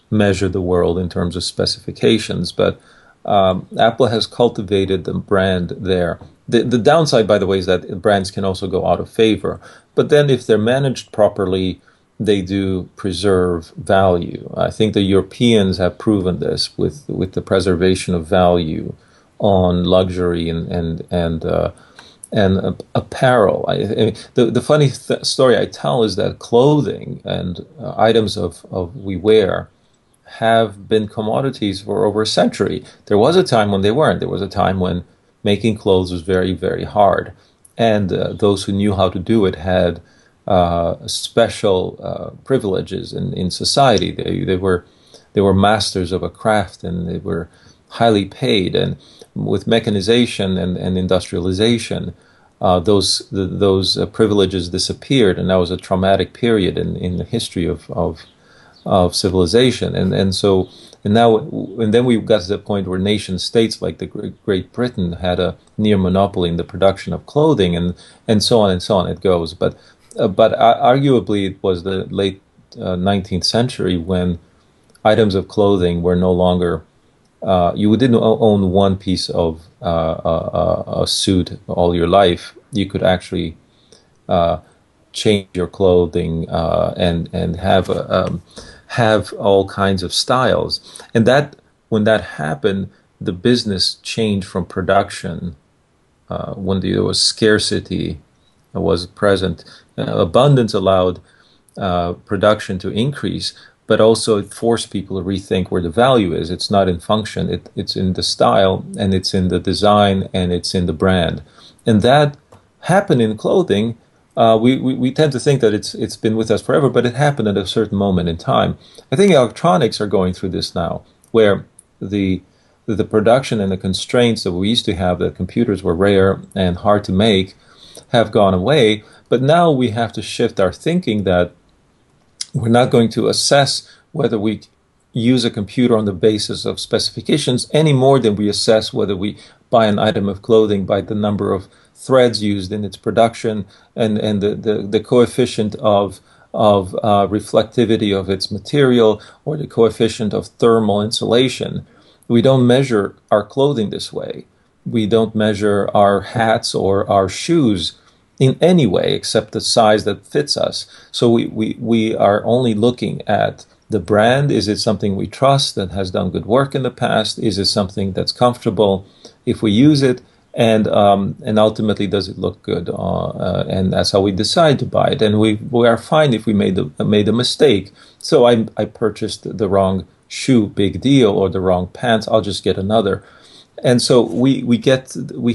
measure the world in terms of specifications. But Apple has cultivated the brand there. The downside, by the way, is that brands can also go out of favor. But then if they're managed properly, they do preserve value. I think the Europeans have proven this with the preservation of value on luxury and apparel. I mean, the funny story I tell is that clothing and items of we wear have been commodities for over a century. There was a time when they weren't. There was a time when making clothes was very, very hard. And those who knew how to do it had special privileges in society. They were masters of a craft, and they were highly paid. And with mechanization and industrialization, those privileges disappeared, and that was a traumatic period in the history of civilization. And then we got to the point where nation states like the Great Britain had a near monopoly in the production of clothing, and so on it goes. But arguably it was the late 19th century when items of clothing were no longer, you didn't own one piece of a suit all your life. You could actually change your clothing and have all kinds of styles. And that when that happened, the business changed from production. When there was scarcity was present, abundance allowed production to increase, but also it forced people to rethink where the value is. It's not in function, it's in the style, and it's in the design, and it's in the brand. And that happened in clothing. We tend to think that it's been with us forever, but it happened at a certain moment in time. I think electronics are going through this now, where the the production and the constraints that we used to have, that computers were rare and hard to make, have gone away. But now we have to shift our thinking that we're not going to assess whether we use a computer on the basis of specifications any more than we assess whether we buy an item of clothing by the number of threads used in its production and the coefficient of reflectivity of its material, or the coefficient of thermal insulation. We don't measure our clothing this way. We don't measure our hats or our shoes in any way except the size that fits us. So we are only looking at the brand. Is it something we trust that has done good work in the past? Is it something that's comfortable if we use it? And ultimately, does it look good? And that's how we decide to buy it. And we are fine if we made a mistake. So I purchased the wrong shoe, big deal, or the wrong pants. I'll just get another. And so we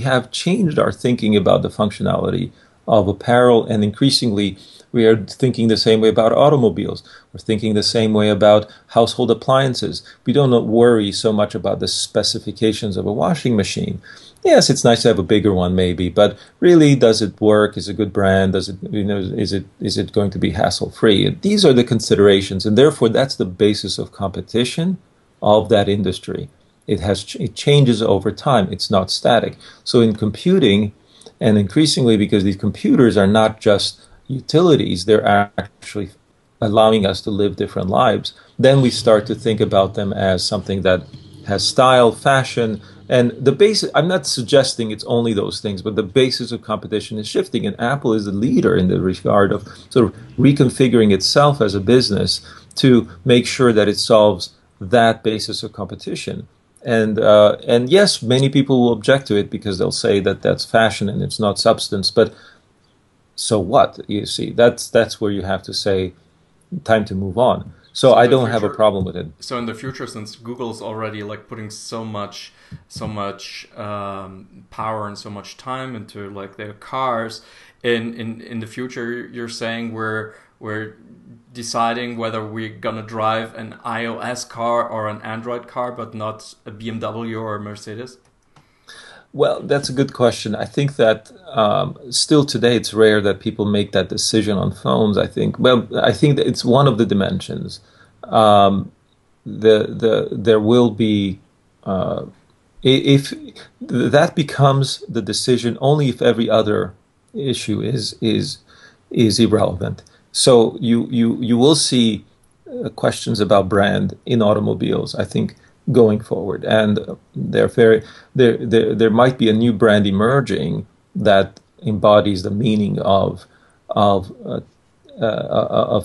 have changed our thinking about the functionality of apparel, and increasingly we are thinking the same way about automobiles. We're thinking the same way about household appliances. We don't worry so much about the specifications of a washing machine. Yes, it's nice to have a bigger one, maybe, but really, does it work? Is it a good brand? Does it, is it going to be hassle-free? These are the considerations, and therefore, that's the basis of competition of that industry. It changes over time. It's not static. So in computing, and increasingly, because these computers are not just utilities, they're actually allowing us to live different lives, then we start to think about them as something that has style, fashion, and the basis. I'm not suggesting it's only those things, but the basis of competition is shifting, and Apple is the leader in the regard of sort of reconfiguring itself as a business to make sure that it solves that basis of competition. And yes, many people will object to it because they'll say that that's fashion and it's not substance. But so what? You see, that's where you have to say, time to move on. So I don't have a problem with it. So in the future, since Google's already like putting so much power and so much time into like their cars, in the future, you're saying we're deciding whether we're gonna drive an iOS car or an Android car, but not a BMW or a Mercedes? Well, that's a good question. I think that still today it's rare that people make that decision on phones. I think that it's one of the dimensions. There will be if that becomes the decision only if every other issue is irrelevant. So you will see questions about brand in automobiles, I think, going forward, and there might be a new brand emerging that embodies the meaning of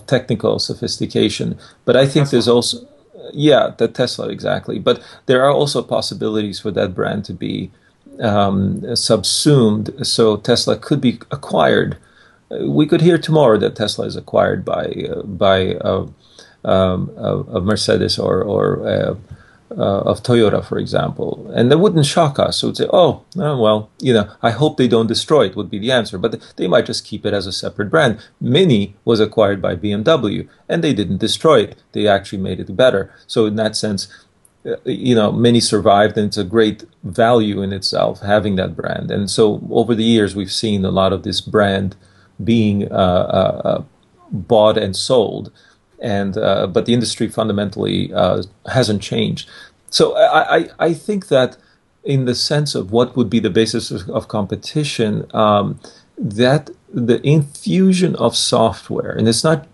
technical sophistication. But I think there's also the Tesla, exactly. But there are also possibilities for that brand to be subsumed. So Tesla could be acquired. We could hear tomorrow that Tesla is acquired by a Mercedes or of Toyota, for example, and that wouldn't shock us. So we'd say, oh, well, I hope they don't destroy it, would be the answer. But they might just keep it as a separate brand. Mini was acquired by BMW, and they didn't destroy it. They actually made it better. So in that sense, Mini survived, and it's a great value in itself, having that brand. And so over the years, we've seen a lot of this brand being bought and sold. And but the industry fundamentally hasn't changed. So I think that in the sense of what would be the basis of competition, that the infusion of software, and it's not,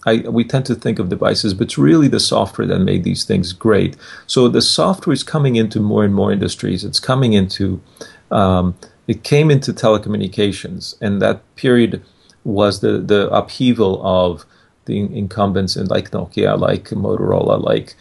we tend to think of devices, but it's really the software that made these things great. So the software is coming into more and more industries. It's coming into, it came into telecommunications, and that period was the upheaval of the incumbents in like Nokia, like Motorola, like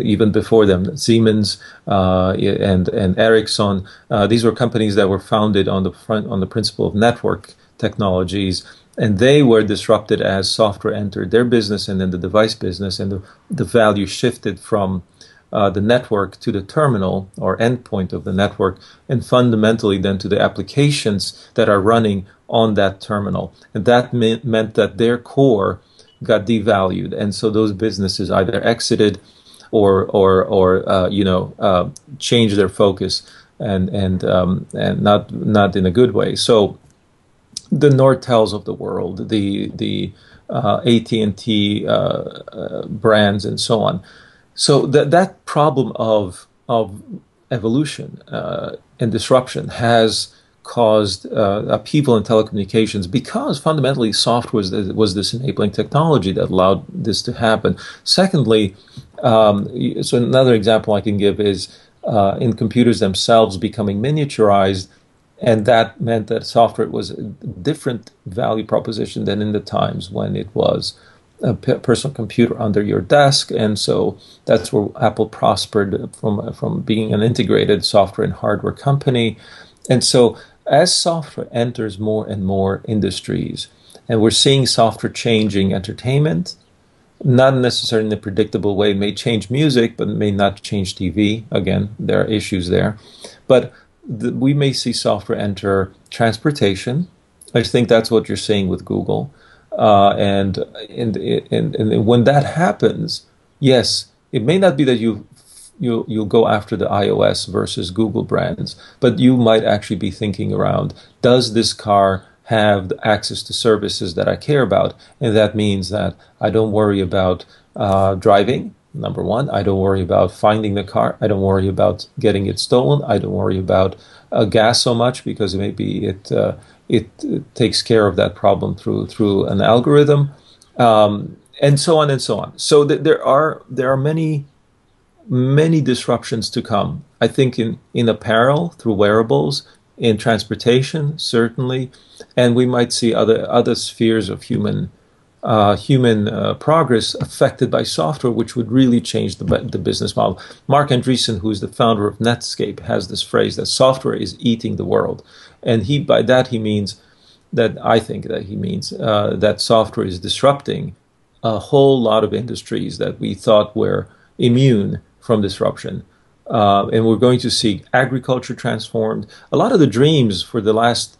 even before them, Siemens and Ericsson. These were companies that were founded on the principle of network technologies, and they were disrupted as software entered their business and then the device business, and the value shifted from the network to the terminal or endpoint of the network, and fundamentally then to the applications that are running on that terminal. And that meant that their core got devalued. And so those businesses either exited or change their focus and not in a good way. So the Nortels of the world, the AT&T brands, and so on. So that problem of evolution and disruption has caused upheaval in telecommunications, because fundamentally software was this enabling technology that allowed this to happen. Secondly, so another example I can give is in computers themselves becoming miniaturized, and that meant that software was a different value proposition than in the times when it was a personal computer under your desk. And so that's where Apple prospered from being an integrated software and hardware company. And so as software enters more and more industries, and we're seeing software changing entertainment, not necessarily in a predictable way. It may change music, but it may not change TV. Again, there are issues there. But we may see software enter transportation. I think that's what you're saying with Google. And when that happens, yes, it may not be that you'll go after the iOS versus Google brands, but you might actually be thinking around, does this car have the access to services that I care about? And that means that I don't worry about driving, number one. I don't worry about finding the car. I don't worry about getting it stolen. I don't worry about gas so much, because maybe it takes care of that problem through an algorithm, and so on and so on. So there are many disruptions to come. I think in apparel, through wearables, in transportation, certainly, and we might see other spheres of human progress affected by software, which would really change the business model. Mark Andreessen, who is the founder of Netscape, has this phrase that software is eating the world, and by that he means that that software is disrupting a whole lot of industries that we thought were immune from disruption. And we're going to see agriculture transformed. A lot of the dreams for the last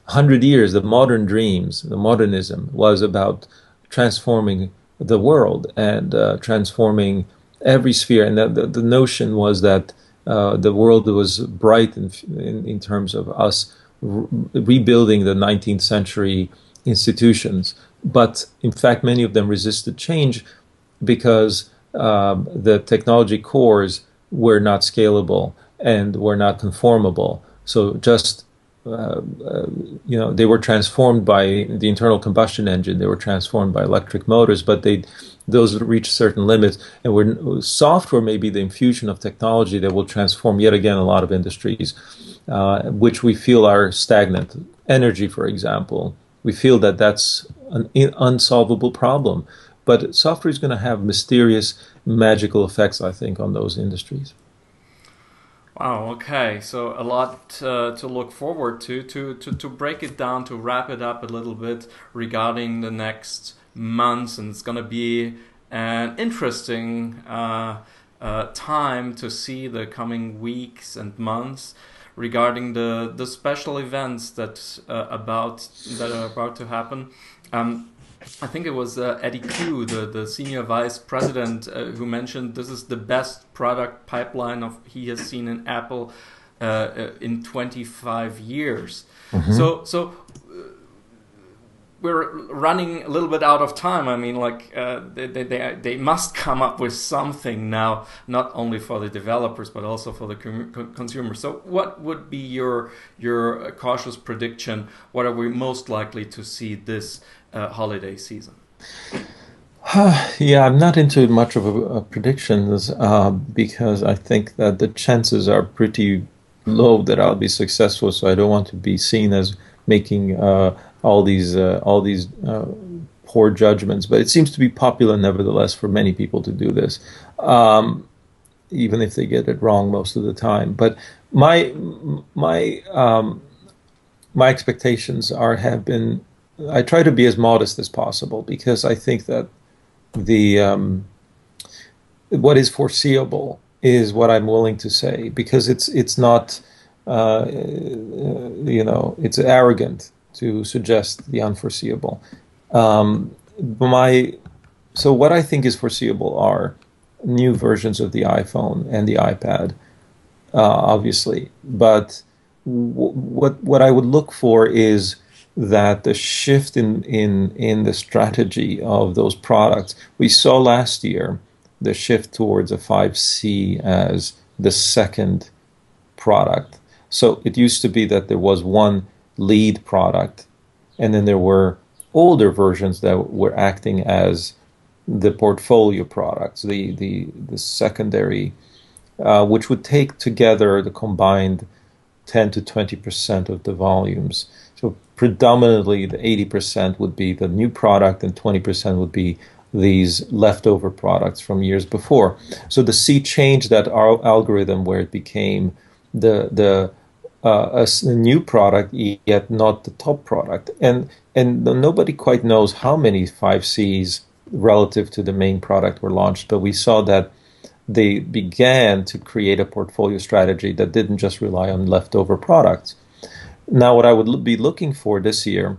100 years, the modern dreams, the modernism, was about transforming the world and transforming every sphere. And the notion was that the world was bright in terms of us rebuilding the 19th century institutions. But in fact, many of them resisted change because the technology cores were not scalable and were not conformable. So just they were transformed by the internal combustion engine. They were transformed by electric motors, but those reach certain limits. And software may be the infusion of technology that will transform yet again a lot of industries, which we feel are stagnant. Energy, for example, we feel that that's an unsolvable problem. But software is going to have mysterious, magical effects, I think, on those industries. Wow, okay. So a lot to look forward to break it down, to wrap it up a little bit regarding the next months. And it's going to be an interesting time to see the coming weeks and months regarding the special events that are about to happen. I think it was Eddie Q, the senior vice president, who mentioned this is the best product pipeline he has seen in Apple in 25 years. Mm-hmm. So we're running a little bit out of time. I mean, they must come up with something now, not only for the developers but also for the consumers. So what would be your cautious prediction? What are we most likely to see this holiday season? Yeah, I'm not into much of a predictions because I think that the chances are pretty low that I'll be successful. So I don't want to be seen as making all these poor judgments. But it seems to be popular, nevertheless, for many people to do this, even if they get it wrong most of the time. But my expectations have been. I try to be as modest as possible because I think that what is foreseeable is what I'm willing to say, because it's not it's arrogant to suggest the unforeseeable. So what I think is foreseeable are new versions of the iPhone and the iPad, obviously. But what I would look for is that the shift in the strategy of those products. We saw last year the shift towards a 5C as the second product. So it used to be that there was one lead product, and then there were older versions that were acting as the portfolio products, the secondary, which would take together the combined 10 to 20% of the volumes. So predominantly the 80% would be the new product and 20% would be these leftover products from years before. So the C changed that algorithm where it became a new product, yet not the top product. And nobody quite knows how many 5Cs relative to the main product were launched, but we saw that they began to create a portfolio strategy that didn't just rely on leftover products. Now, what I would be looking for this year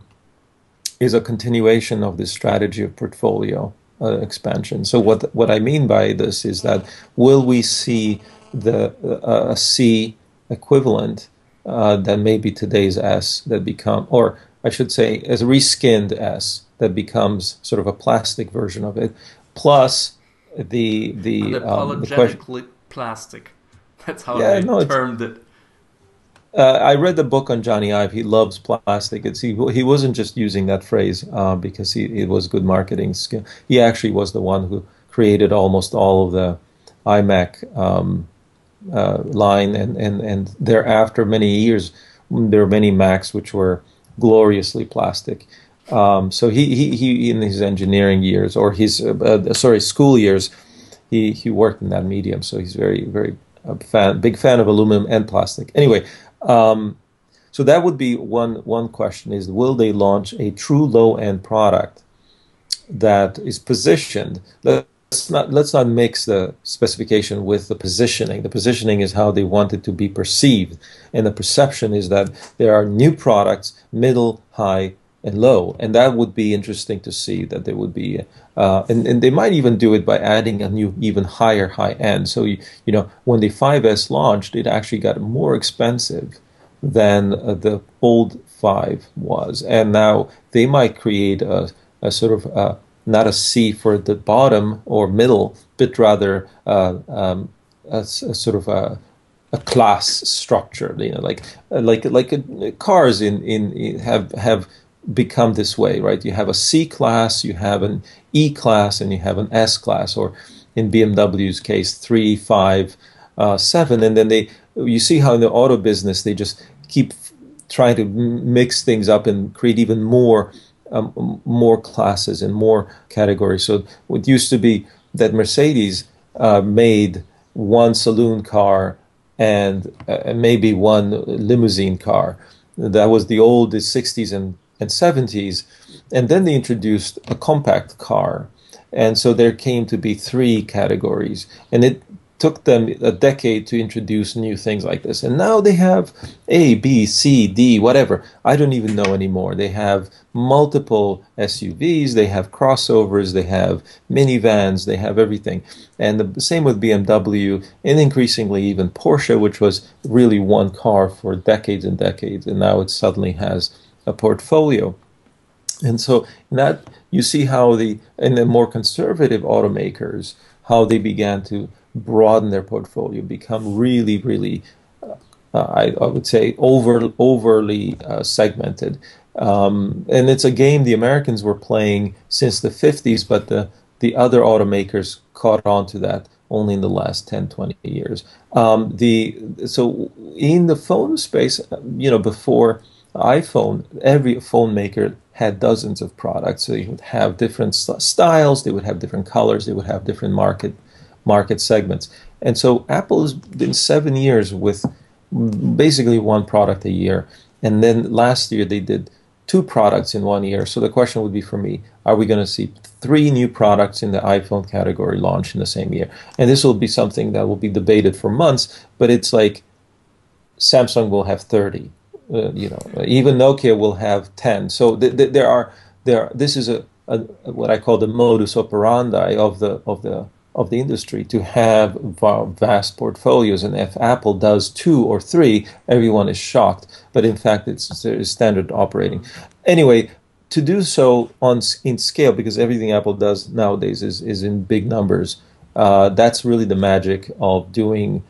is a continuation of this strategy of portfolio expansion. So what I mean by this is that will we see a C equivalent that may be today's S that become, or I should say, as a reskinned S that becomes sort of a plastic version of it, plus the unapologetically plastic. That's how they termed it. I read the book on Johnny Ive. He loves plastic. He wasn't just using that phrase because it was good marketing skill. He actually was the one who created almost all of the iMac line, and thereafter many years there were many Macs which were gloriously plastic. So he in his engineering years or his school years, he worked in that medium. So he's very big fan of aluminum and plastic. Anyway. So that would be one question is, will they launch a true low-end product that is positioned? Let's not mix the specification with the positioning. The positioning is how they want it to be perceived. And the perception is that there are new products, middle, high, and low. And that would be interesting to see, that there would be, and they might even do it by adding a new, even higher high end. So, when the 5S launched, it actually got more expensive than the old 5 was. And now they might create a sort of, not a C for the bottom or middle, but rather a sort of a class structure, like cars have become this way, right? You have a C class, you have an E class, and you have an S class, or in BMW's case, 3, 5, 7, and then you see how in the auto business they just keep trying to mix things up and create even more classes and more categories. So what used to be that Mercedes made one saloon car and maybe one limousine car. That was the 60s and 70s, and then they introduced a compact car, and so there came to be 3 categories, and it took them a decade to introduce new things like this. And now they have A, B, C, D, whatever. I don't even know anymore. They have multiple SUVs, they have crossovers, they have minivans, they have everything. And the same with BMW, and increasingly even Porsche, which was really one car for decades and decades, and now it suddenly has a portfolio. And so that you see how the more conservative automakers, how they began to broaden their portfolio, become really, really, I would say, overly segmented. And it's a game the Americans were playing since the 50s, but the other automakers caught on to that only in the last 10, 20 years. So in the phone space, before iPhone, every phone maker had dozens of products. So they would have different styles, they would have different colors, they would have different market segments. And so Apple has been 7 years with basically one product a year. And then last year they did 2 products in 1 year. So the question would be for me, are we going to see 3 new products in the iPhone category launch in the same year? And this will be something that will be debated for months, but it's like Samsung will have 30. Even Nokia will have 10. So this is a what I call the modus operandi of the of the industry to have vast portfolios. And if Apple does 2 or 3, everyone is shocked. But in fact, it's standard operating. Anyway, to do so in scale, because everything Apple does nowadays is in big numbers, that's really the magic of doing.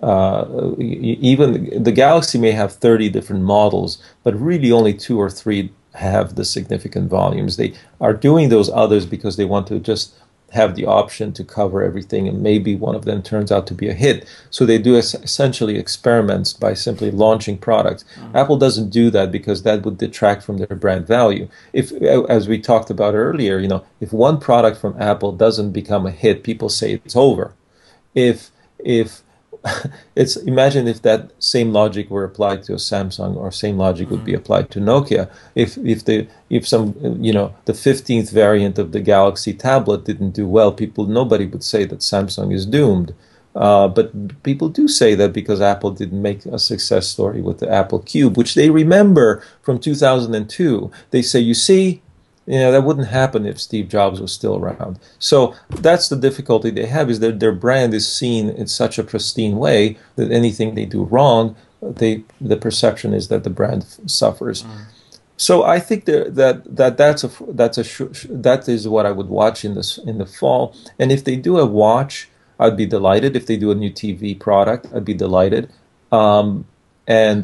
Even the Galaxy may have 30 different models, but really only 2 or 3 have the significant volumes. They are doing those others because they want to just have the option to cover everything, and maybe one of them turns out to be a hit. So they do essentially experiments by simply launching products. Apple doesn't do that because that would detract from their brand value. If, as we talked about earlier, if one product from Apple doesn't become a hit, people say it's over. If imagine if that same logic were applied to a Samsung, or same logic would be applied to Nokia. If the 15th variant of the Galaxy tablet didn't do well, nobody would say that Samsung is doomed. But people do say that because Apple didn't make a success story with the Apple Cube, which they remember from 2002. They say, you see, that wouldn't happen if Steve Jobs was still around. So that's the difficulty they have, is that their brand is seen in such a pristine way that anything they do wrong, the perception is that the brand suffers. So I think that is what I would watch in the fall. And if they do a watch, I'd be delighted. If they do a new TV product, I'd be delighted. And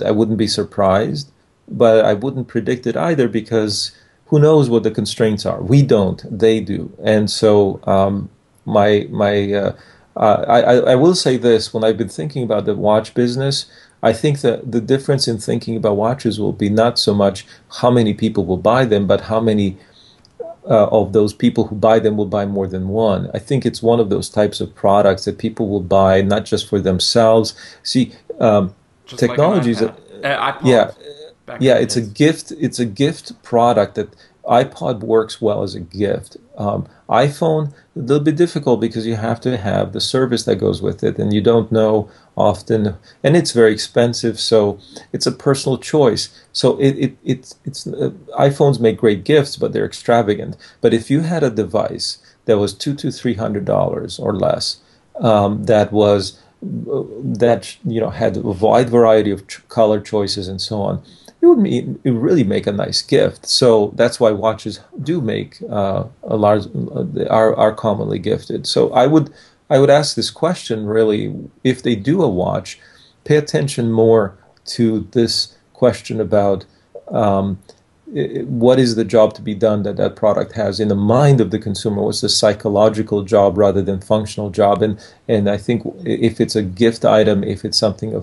I wouldn't be surprised, but I wouldn't predict it either, because who knows what the constraints are? We don't, they do. And so I will say this, when I've been thinking about the watch business, I think that the difference in thinking about watches will be not so much how many people will buy them, but how many of those people who buy them will buy more than one. I think it's one of those types of products that people will buy not just for themselves. See, technologies, like iPod. Yeah. Yeah, it's a gift. It's a gift product that iPod works well as a gift. iPhone, a little bit difficult because you have to have the service that goes with it, and you don't know often, and it's very expensive. So it's a personal choice. So iPhones make great gifts, but they're extravagant. But if you had a device that was $200 to $300 or less, that had a wide variety of color choices and so on, it would really make a nice gift. So that's why watches do make are commonly gifted. So I would ask this question, really, if they do a watch, pay attention more to this question about what is the job to be done that product has in the mind of the consumer. What's the psychological job rather than functional job? And I think if it's a gift item, if it's something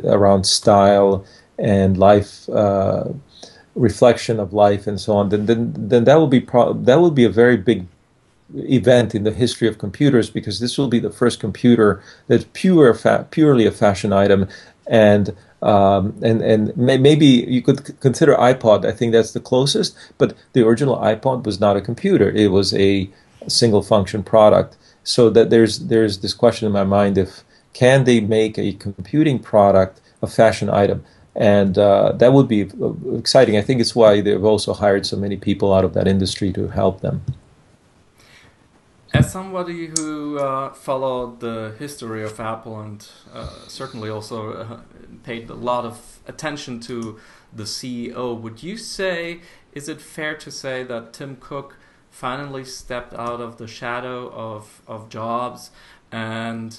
around style and life, reflection of life and so on, then that will be a very big event in the history of computers, because this will be the first computer that's purely a fashion item. And maybe you could consider iPod. I think that's the closest, but the original iPod was not a computer. It was a single function product. So that there's this question in my mind, if can they make a computing product a fashion item? And that would be exciting. I think it's why they've also hired so many people out of that industry to help them. As somebody who followed the history of Apple and certainly also paid a lot of attention to the CEO, would you say, is it fair to say that Tim Cook finally stepped out of the shadow of Jobs, and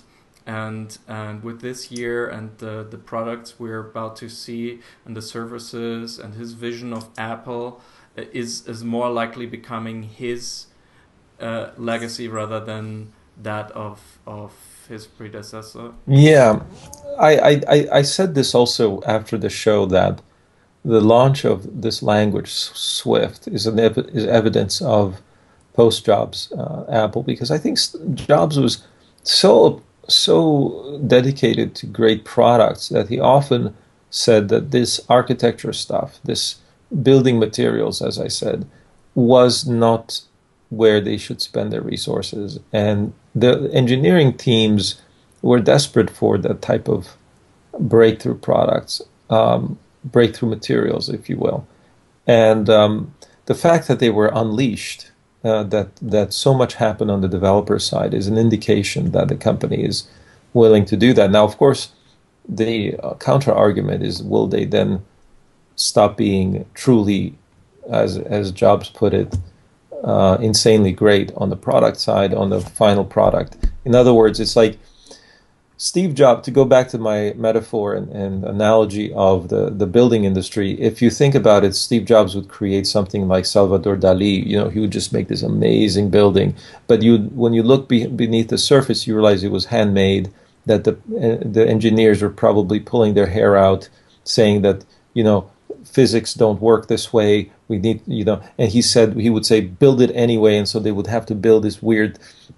with this year and the products we're about to see and the services and his vision of Apple is more likely becoming his legacy rather than that of his predecessor? Yeah, I said this also after the show, that the launch of this language, Swift, is evidence of post-Jobs Apple, because I think Jobs was so dedicated to great products that he often said that this architecture stuff, this building materials, as I said, was not where they should spend their resources. And the engineering teams were desperate for that type of breakthrough products, breakthrough materials, if you will. And the fact that they were unleashed that so much happened on the developer side is an indication that the company is willing to do that. Now, of course, the counter argument is, will they then stop being truly, as Jobs put it, insanely great on the product side, on the final product? In other words, it's like Steve Jobs, to go back to my metaphor and analogy of the building industry, if you think about it, Steve Jobs would create something like Salvador Dali. He would just make this amazing building. But when you look beneath the surface, you realize it was handmade, that the engineers were probably pulling their hair out, saying that, physics don't work this way. We need, and he would say, build it anyway. And so they would have to build this weird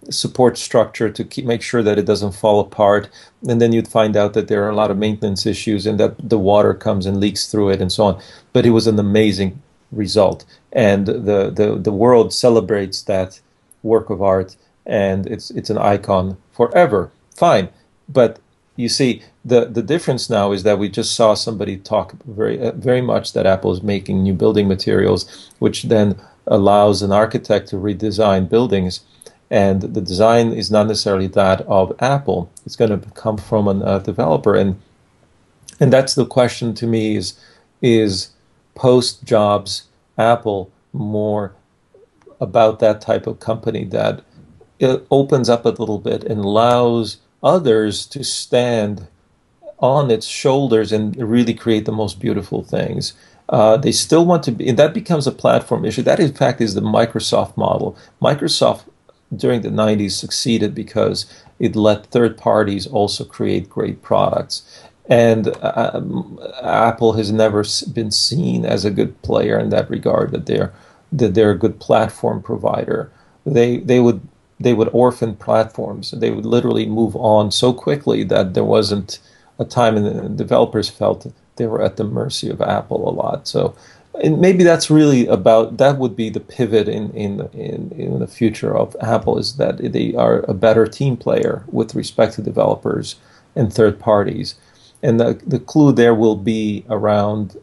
support structure to make sure that it doesn't fall apart. And then you'd find out that there are a lot of maintenance issues and that the water comes and leaks through it and so on. But it was an amazing result. And the world celebrates that work of art, and it's an icon forever. Fine. But you see, the difference now is that we just saw somebody talk very much that Apple is making new building materials, which then allows an architect to redesign buildings. And the design is not necessarily that of Apple. It's going to come from a developer. And that's the question to me is post-Jobs Apple more about that type of company that it opens up a little bit and allows others to stand on its shoulders and really create the most beautiful things. They still want to be, and that becomes a platform issue. That, in fact, is the Microsoft model. Microsoft, during the 90s, succeeded because it let third parties also create great products. And Apple has never been seen as a good player in that regard, that they're a good platform provider. They would orphan platforms. They would literally move on so quickly that there wasn't a time, and the developers felt they were at the mercy of Apple a lot. So, and maybe that's really that would be the pivot in the future of Apple, is that they are a better team player with respect to developers and third parties. And the clue there will be around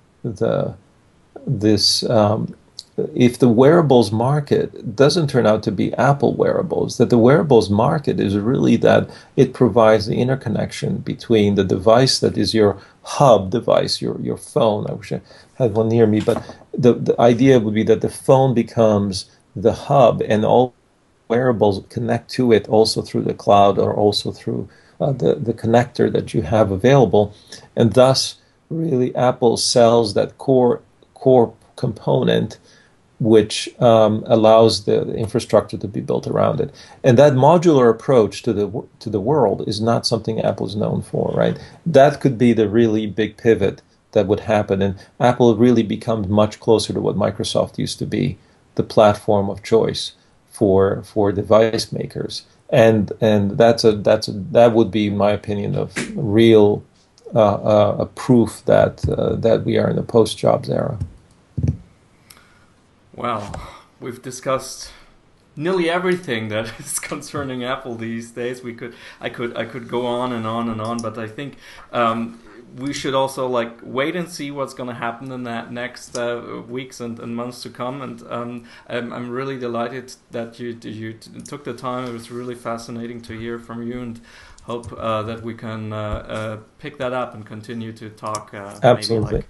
if the wearables market doesn't turn out to be Apple wearables, that the wearables market is really that it provides the interconnection between the device that is your hub device, your phone. I wish I had one near me, but the idea would be that the phone becomes the hub, and all wearables connect to it also through the cloud, or also through the connector that you have available. And thus, really, Apple sells that core component, which allows the infrastructure to be built around it. And that modular approach to the world is not something Apple's known for, right? That could be the really big pivot that would happen, and Apple really becomes much closer to what Microsoft used to be, the platform of choice for device makers. And that would be, in my opinion, of real a proof that we are in the post-Jobs era. Well, we've discussed nearly everything that is concerning Apple these days. I could go on and on and on, but I think we should also wait and see what's going to happen in that next weeks and months to come. And I'm really delighted that you took the time. It was really fascinating to hear from you, and hope that we can pick that up and continue to talk. Absolutely. Maybe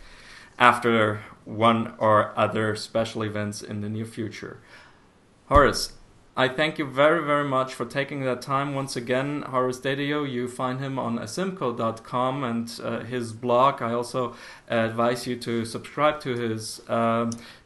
after one or other special events in the near future. Horace, I thank you very, very much for taking that time once again. Horace Dediu, you find him on asimco.com and his blog. I also advise you to subscribe to his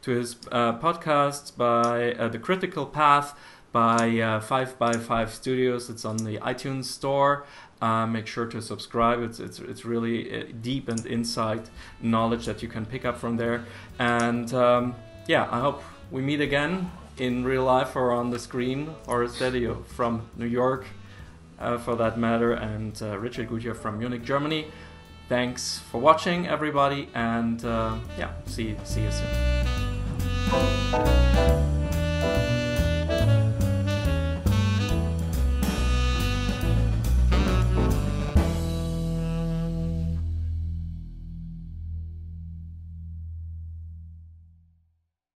podcasts by The Critical Path by 5x5 Studios. It's on the iTunes store. Make sure to subscribe. It's really deep and insight knowledge that you can pick up from there. And I hope we meet again in real life or on the screen. Horace Dediu from New York, for that matter, and Richard Gutjahr from Munich, Germany. Thanks for watching, everybody, and see you soon.